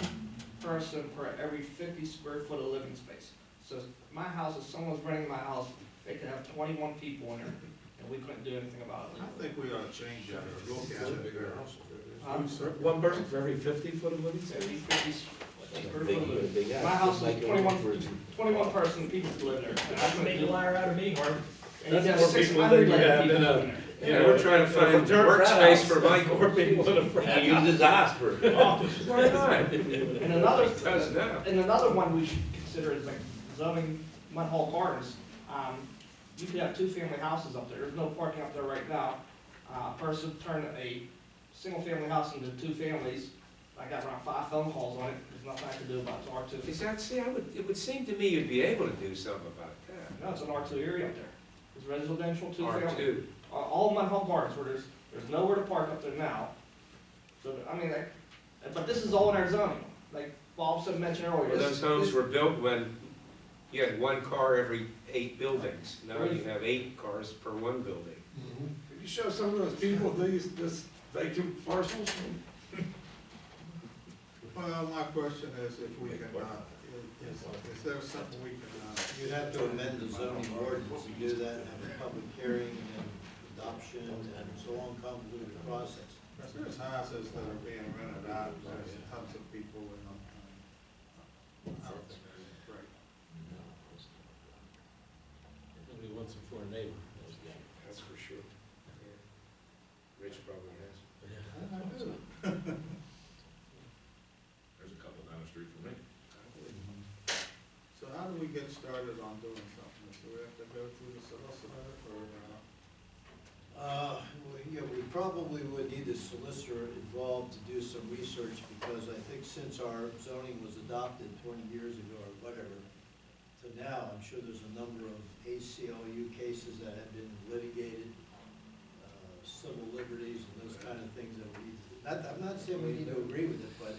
person per every 50 square foot of living space. So my house, if someone's renting my house, they could have 21 people in there, and we couldn't do anything about it. I think we ought to change that or look at it. One person for every 50 foot of living space? Every 50 square foot of living. My house is 21 person, people to live there. And I That's couldn't make do a it. liar out of me, Harv. And you That's have more 6 people than you unrelated have people in a- living there. Yeah, we're trying to find Turn frat workspace house. for Michael. More people in a frat He house. uses ours for office. Why not? And another, It does now. and another one we should consider is like zoning Munhall Gardens. You could have 2 family houses up there, there's no parking up there right now. Person turned a single family house into 2 families. I got around 5 phone calls on it, there's nothing I can do about it, it's R2. Is that, see, it would seem to me you'd be able to do something about that. No, it's an R2 area up there, it's residential 2 family. R2. All Munhall Gardens, where there's nowhere to park up there now. So, I mean, but this is all in our zoning, like Bob said, mentioned earlier. Well, this- those homes were built when you had 1 car every 8 buildings. Now you have 8 cars per 1 building. Could you show some of those people this vacant parcels? Well, my question is if we can, is there something we can, You'd have to amend the zoning ordinance to do that, and have a public hearing, and then adoption, and it's a long, convoluted process. there's houses that are being rented out, there's tons of people in them. I don't think that's right. Nobody wants them for a neighbor. That's for sure. Yeah. Rich probably has. I do. There's a couple down the street from me. So how do we get started on doing something? Do we have to go through the solicitor or, Yeah, we probably would need a solicitor involved to do some research, because I think since our zoning was adopted 20 years ago or whatever, to now, I'm sure there's a number of ACLU cases that have been litigated, civil liberties and those kind of things that we need to, I'm not saying we need to agree with it, but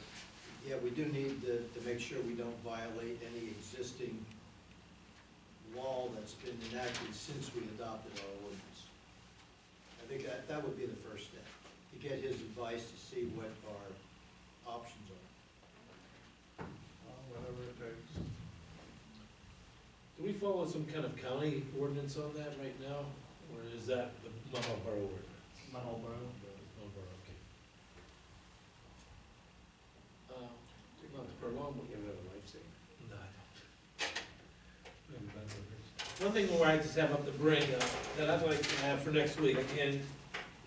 yeah, we do need to make sure we don't violate any existing law that's been enacted since we adopted our ordinance. I think that would be the first step, to get his advice to see what our options are. whatever it takes? Do we follow some kind of county ordinance on that right now, or is that the Munhall Borough ordinance? Munhall Borough. Munhall Borough, okay. Not to prolong, but Give another lifesaver. no, I don't. One thing more I just have up to bring, that I'd like to have for next week, and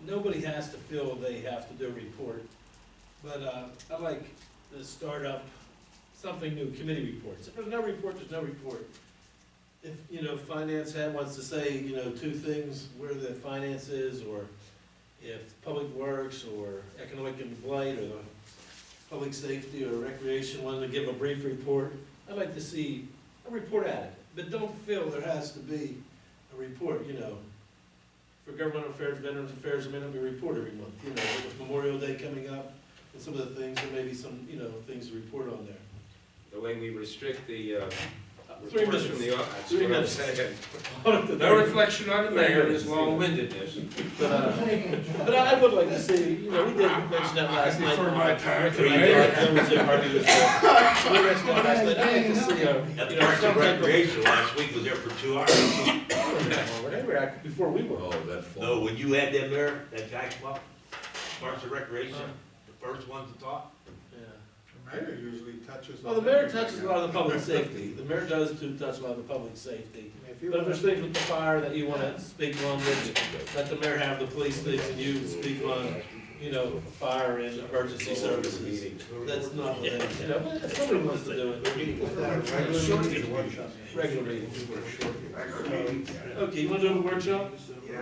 nobody has to feel they have to do a report, but, I'd like to start up something new, committee reports. If there's no report, there's no report. If, finance head wants to say, 2 things, where the finance is, or if Public Works, or Economic and Blight, or the Public Safety, or Recreation wanted to give a brief report, I'd like to see a report at it. But don't feel there has to be a report, For governmental affairs, veterans affairs, there may not be a report every month, with Memorial Day coming up, and some of the things, there may be some, things to report on there. The way we restrict the, 3 reports minutes. from the, that's 3 what I'm minutes. saying. No No reflection on the mayor and his long-windedness. But I would like to see, we did mention that last night. Before my time. Rick and I was there, Harvey was there. We mentioned that last night, I'd like to see That Parks and Recreation last week was there for 2 hours. Well, they were active before we were. Oh, that fall. No, when you had them there, that guy come up, Parks and Recreation, the first one to talk, Yeah. mayor usually touches. Well, the on mayor everything. touches a lot of the public safety, the mayor does touch a lot of the public safety. If you But if there's wanna- things with the fire that you wanna speak on, which, let the mayor have the police things and you speak on, you know, fire and emergency services. That's not, you know, but if somebody wants to do it. Regular meetings or workshops? Regular meetings. Okay, you wanna do a workshop?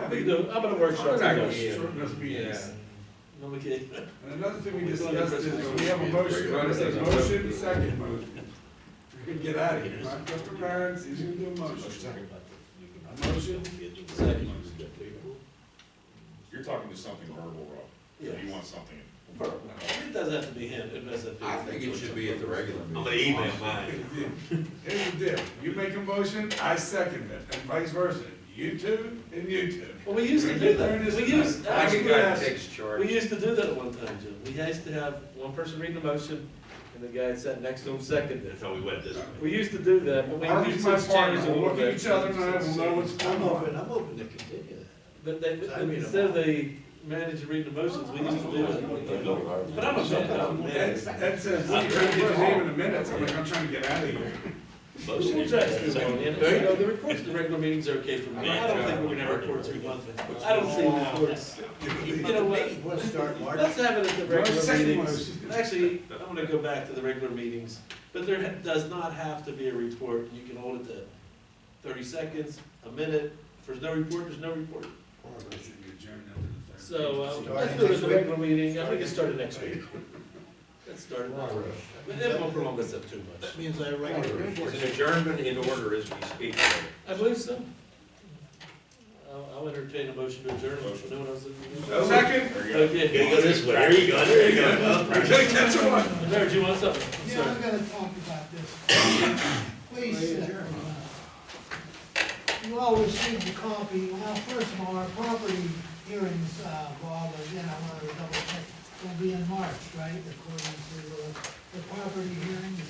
I'm gonna workshop. Shorten meetings. Okay. And another thing we discussed is, we have a motion, right? It says motion, second motion. We can get out of here, right? Mr. Barnes, he's gonna do a motion. A motion, Second. You're talking to something verbal, Rob. Yeah. You want something. It doesn't have to be him, it doesn't have to be. I think it should be at the regular I'm meeting. gonna email mine. here's the deal. You make a motion, I second it, and vice versa. You two, and you two. Well, we used to do that. We used, I actually, think God takes charge. we used to do that at one time, Jim. We used to have one person reading the motion, and the guy that sat next to him seconded it. That's how we went this way. We used to do that, but we I'll used use my to change partner, it a we'll little look at bit. each other and I will know what's going on. I'm open to continue that. But they, instead of the manager reading the motions, we used to do it. But I'm a fan. Ed says, I'm trying to get your name in the minutes, I'm like, I'm trying to get out of here. We'll try to do one, you know, the reports, the regular meetings are okay for me. I don't think we're gonna have reports every month. I don't see reports. You know what? You wanna start March? Let's have it at the regular Second meetings. motion. Actually, I'm gonna go back to the regular meetings, but there does not have to be a report. You can hold it to 30 seconds, a minute. If there's no report, there's no report. So, let's do it at the regular meeting. I think it started next week. Let's start it now. But it won't prolong this up too much. That means I regular report. Is an adjournment in order as we speak? I believe so. I'll entertain a motion to adjourn. No one else? Second? There you go. Okay. There you go this way, there you go, there you go. Catch one. Mayor, do you want something? Yeah, Sir. I'm gonna talk about this. Please sit. You all received a copy. Well, first of all, our property hearings, Bob, again, I wanted to double check, will be in March, right, according to the property hearings?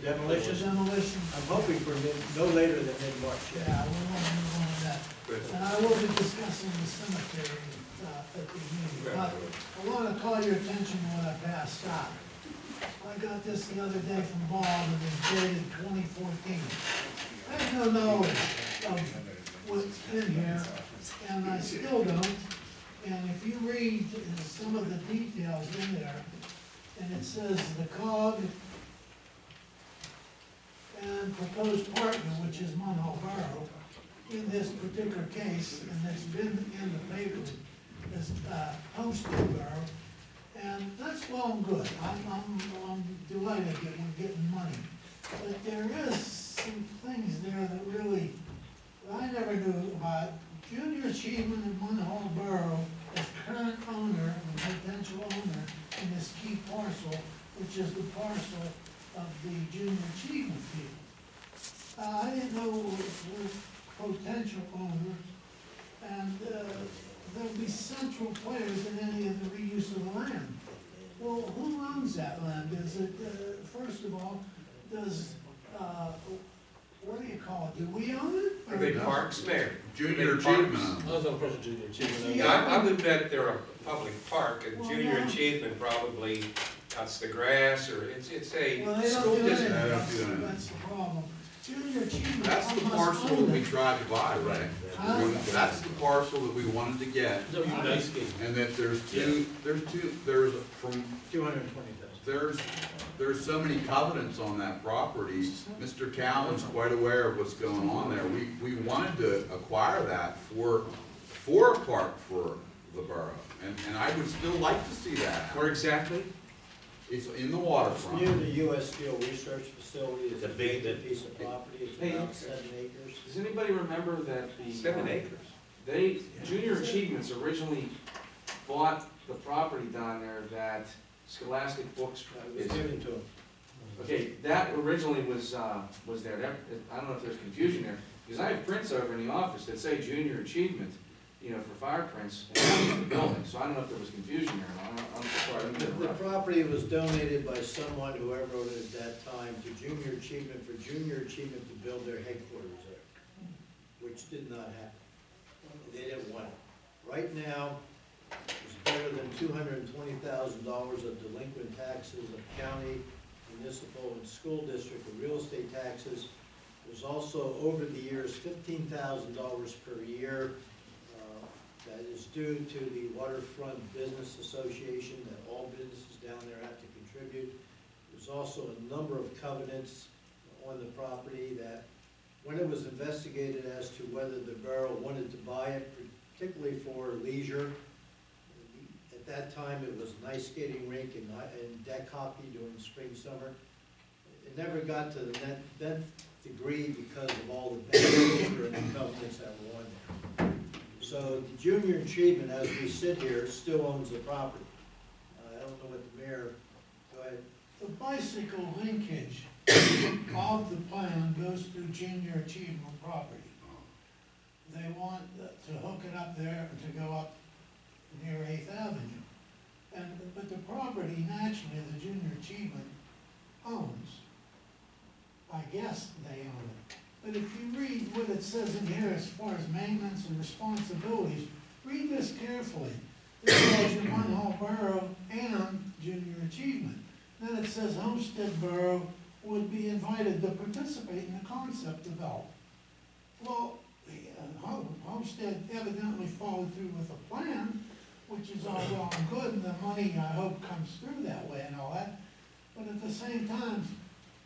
Demolition? Demolition. I'm hoping for no later than mid-March. Yeah, we want to move on to that. And I will be discussing the cemetery at the meeting. But I want to call your attention to what I passed out. I got this the other day from Bob, and it's dated 2014. I have no knowledge of what's in here, and I still don't. And if you read some of the details in there, and it says the COG and proposed partner, which is Munhall Borough, in this particular case, and it's been in the paper, is Homestead Borough, and that's well and good. I'm delighted that we're getting money. But there is some things there that really, I never knew about. Junior Achievement in Munhall Borough is current owner and potential owner in this key parcel, which is the parcel of the Junior Achievement people. I didn't know we're potential owners, and there'll be central players in any of the reuse of the land. Well, who owns that land? Is it, first of all, does, what do you call it? Do we own it? Are they parks, Mayor? Junior They parks? achievement. I was on President Junior Achievement. Yeah. I would bet they're a public park, and Well, Junior no. Achievement probably cuts the grass, or it's a Well, they school don't do district. anything, They don't do anything. that's the problem. Junior Achievement That's the must parcel own that we it. tried to buy, right? Huh? That's the parcel that we wanted to get, No, you're nice, Keith. and that there's from, 220,000. there's so many covenants on that property. Mr. Callen's quite aware of what's going on there. We wanted to acquire that for a park for the borough, and I would still like to see that. Where exactly? It's in the It's waterfront. near the US Steel Research Facility, it's a The big- vacant piece of property, it's Hey. about 7 acres. Does anybody remember that the? 7 acres. They, Junior Achievements originally bought the property down there that Scholastic Books It was is. given to them. Okay, that originally was there. I don't know if there's confusion there, because I have prints over in the office that say Junior Achievement, you know, for fire prints, and that was the building, so I don't know if there was confusion there, I'm sorry. The property was donated by someone, whoever wrote it at that time, to Junior Achievement, for Junior Achievement to build their headquarters there, which did not happen. They didn't want it. Right now, there's better than $220,000 of delinquent taxes of county, municipal, and school district and real estate taxes. There's also, over the years, $15,000 per year that is due to the Waterfront Business Association, that all businesses down there have to contribute. There's also a number of covenants on the property that, when it was investigated as to whether the borough wanted to buy it, particularly for leisure, at that time it was an ice skating rink and deck hockey during spring, summer. It never got to that degree because of all the benefits and the covenants that were on there. So the Junior Achievement, as we sit here, still owns the property. I don't know what the mayor, go ahead. The bicycle linkage of the plan goes through Junior Achievement property. They want to hook it up there and to go up near 8th Avenue. But the property, naturally, the Junior Achievement owns. I guess they own it. But if you read what it says in here as far as maintenance and responsibilities, read this carefully. It says your Munhall Borough and Junior Achievement. Then it says Homestead Borough would be invited to participate in the concept development. Well, Homestead evidently followed through with a plan, which is all well and good, and the money, I hope, comes through that way and all that. But at the same time,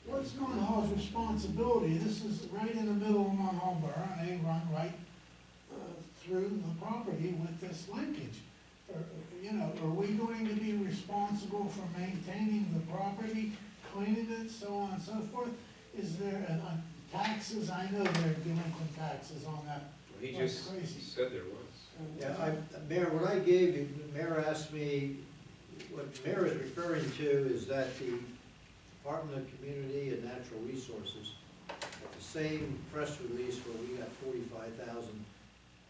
what's Munhall's responsibility? This is right in the middle of Munhall Borough, and they run right through the property with this linkage. Are we going to be responsible for maintaining the property, cleaning it, so on and so forth? Is there taxes? I know there are delinquent taxes on that. He That's just crazy. said there was. Yeah, Mayor, what I gave you, the mayor asked me, what the mayor is referring to is that the Department of Community and Natural Resources, at the same press release where we got 45,000,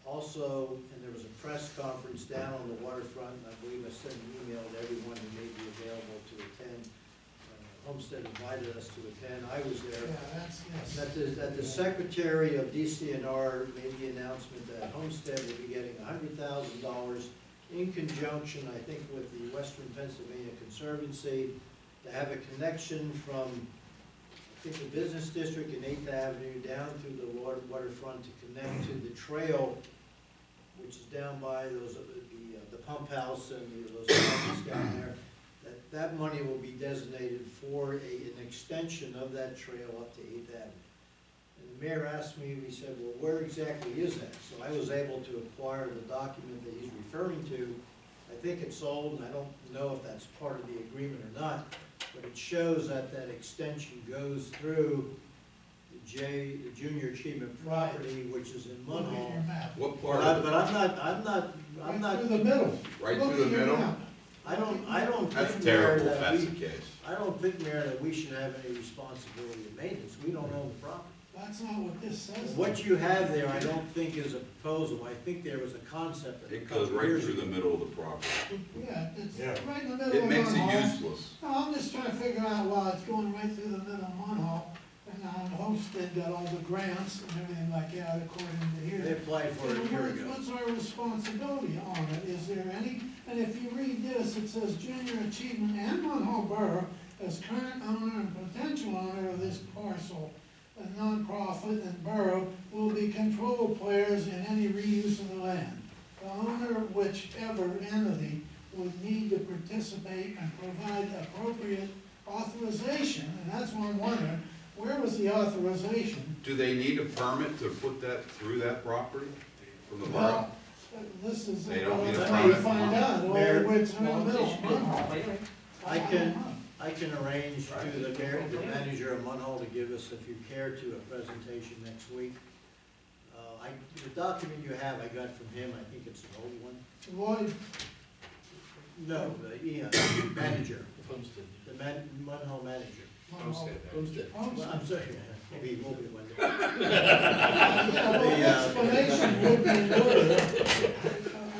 also, and there was a press conference down on the waterfront, and I believe I sent an email to everyone who may be available to attend. Homestead invited us to attend, I was there. Yeah, yes. That the Secretary of DCNR made the announcement that Homestead will be getting $100,000 in conjunction, I think, with the Western Pennsylvania Conservancy, to have a connection from, I think, the business district in 8th Avenue down through the waterfront to connect to the trail, which is down by those, the pump house and those houses down there. That money will be designated for an extension of that trail up to 8th Avenue. And the mayor asked me, he said, well, where exactly is that? So I was able to acquire the document that he's referring to. I think it's old, and I don't know if that's part of the agreement or not, but it shows that that extension goes through the Junior Achievement property, which is in Look at Munhall. your map. What But part of it? I'm not, Right through the middle. Right Look through at the your middle? map. I don't That's think, Mayor, terrible if that that's we, the case. I don't think, Mayor, that we should have any responsibility of maintenance. We don't own the property. That's not what this says. What you have there, I don't think is a proposal. I think there was a concept. It goes right through the middle of the property. Yeah, it's Yeah. right in the middle It of makes it Munhall. useless. No, I'm just trying to figure out why it's going right through the middle of Munhall, and Homestead got all the grants and everything like that according to here. They applied for it a year ago. What's our responsibility on it? Is there any? And if you read this, it says Junior Achievement and Munhall Borough as current owner and potential owner of this parcel, a nonprofit and borough will be control players in any reuse of the land. The owner, whichever entity, would need to participate and provide appropriate authorization, and that's what I'm wondering, where was the authorization? Do they need a permit to put that through that property from the borough? Well, this is They what don't need a I'm trying to permit. find out, Mayor, where it's in the middle of Munhall. I can arrange to the mayor, the manager of Munhall to give us, if you care to, a presentation next week. The document you have, I got from him, I think it's an old one. Lloyd, No, the manager, Homestead. the Munhall manager. Munhall. Homestead. Well, I'm sorry, maybe he will be one day. Yeah, well, an explanation would be good.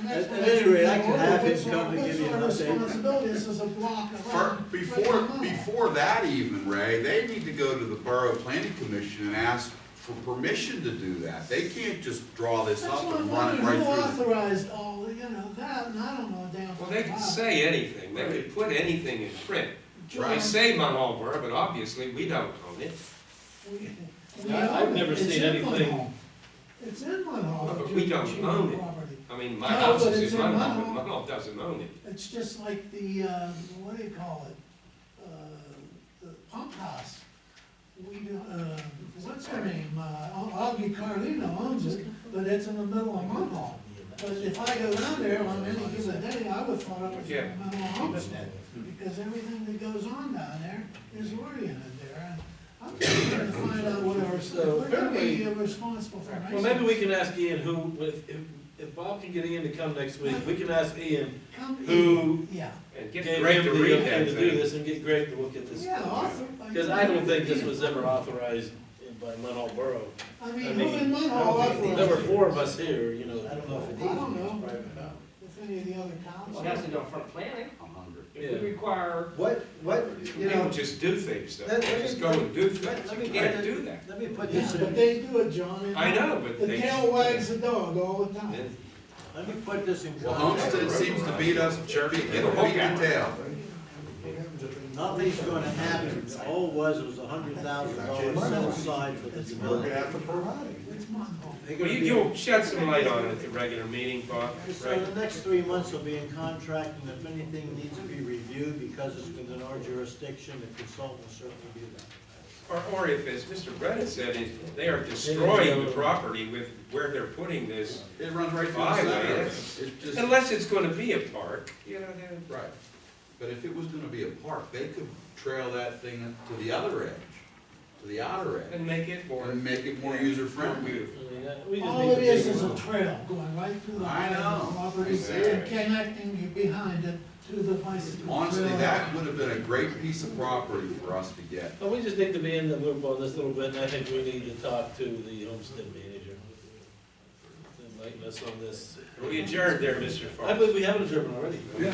At any rate, I can have him come and give you an What's our update. responsibility? This is a block of land. Before that even, Ray, they need to go to the Borough Planning Commission and ask for permission to do that. They can't just draw this That's up what and I'm run it wondering, right who through. authorized all, that, and I don't know a damn. Well, they thing could about it. say anything, they could put anything in print. They George, say Munhall Borough, but obviously we don't own it. we I've own it. never It's seen in anything- Munhall. It's in Munhall. But we don't Judy own it. property. I mean, my No, house but is it's in in Munhall, Munhall. but Munhall doesn't own it. It's just like the, what do you call it? The pump house. We do, what's her name? Augie Carlino owns it, but it's in the middle of Munhall. But if I go down there on any given day, I would thought it was Yeah. Munhall Homestead, because everything that goes on down there is oriented there. And I'm just trying to find out what our, So, we're gonna be responsible for. Well, maybe we can ask Ian who, if Bob can get Ian to come next week, we can ask Ian Come who in. Yeah. And gave get him Greg the to read okay that to do thing. this and get Greg to look at this. Yeah, author. Because I don't think this was ever authorized by Munhall Borough. I mean, I who in mean, Munhall authorized There were it? 4 of us here, you know. I don't know if it I don't needs to know. be private house. If any of the other towns. Well, it has to go in front of planning. 100. If we require, What, you People know, just do things, though. Let- They let just me- go and do let things. me You put can't it- do that. let me put Yeah, this but in, they do it, John. and I know, but The they. tail wags the dog all the time. And let me put this in Well, context. Homestead seems to beat us, beat the tail. Nothing's gonna happen. All it was $100,000 set aside for this building. It's Munhall. Well, you'll shed some light on it at the regular meeting, Bob, So right? the next 3 months will be in contract, and if anything needs to be reviewed because it's within our jurisdiction, the consultant will certainly do that. Or if, as Mr. Brennan said, they are destroying the property with where they're putting this, It runs right through the Highway, center. It just, unless it's gonna be a park, you know, then. right. But if it was gonna be a park, they could trail that thing to the other edge, to the outer edge, And make it more. and make it more user More friendly. beautiful. I mean, we just All need it to is figure a out- trail going right through the I heart of know. the property Exactly. and connecting you behind it to the bicycle. Honestly, trail. that would have been a great piece of property for us to get. But we just need to be in the loop on this a little bit, and I think we need to talk to the homestead manager. To enlighten us on this. We adjourned there, Mr. I Fox. believe we have an adjournment already. Yeah.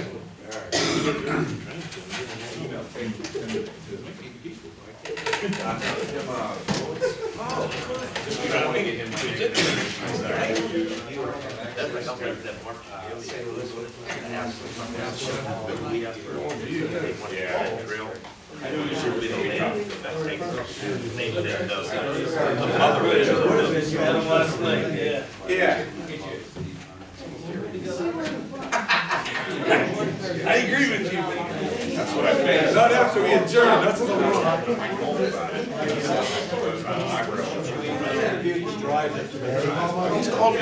You had them last night, yeah. Yeah. I agree with you. That's what I meant. Not after we adjourn, that's the wrong. If you just drive it to the. He's called me.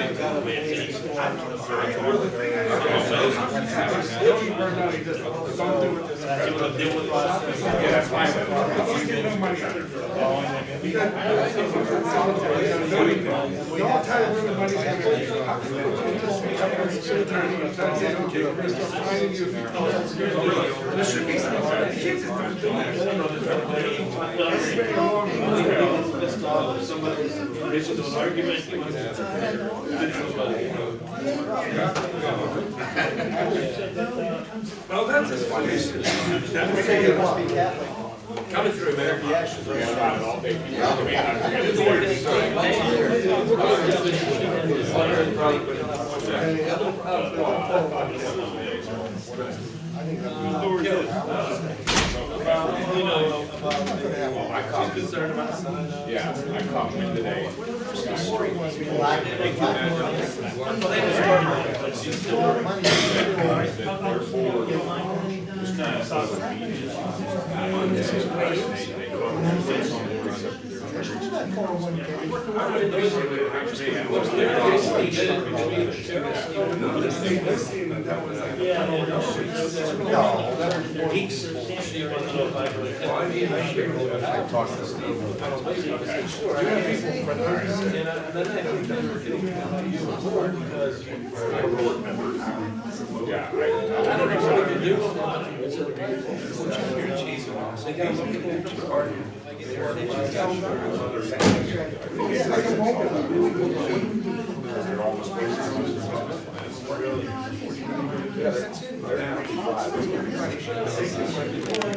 Burned out, he just, don't do it this way. Yeah, that's fine. Let's get no money out of it. The only time where the money's gonna be. How can you just reach out to the city attorney and try to say, okay, we're gonna start finding you if you call us. There should be some, you can't just start doing that. It's been a long time. Somebody's permission to an argument. Well, that's his one issue. You must be Catholic. Coming through, Mayor. You know, she's concerned about sign up. Yeah, I caught wind today. Well, they just started on it, but she's still working. Yeah,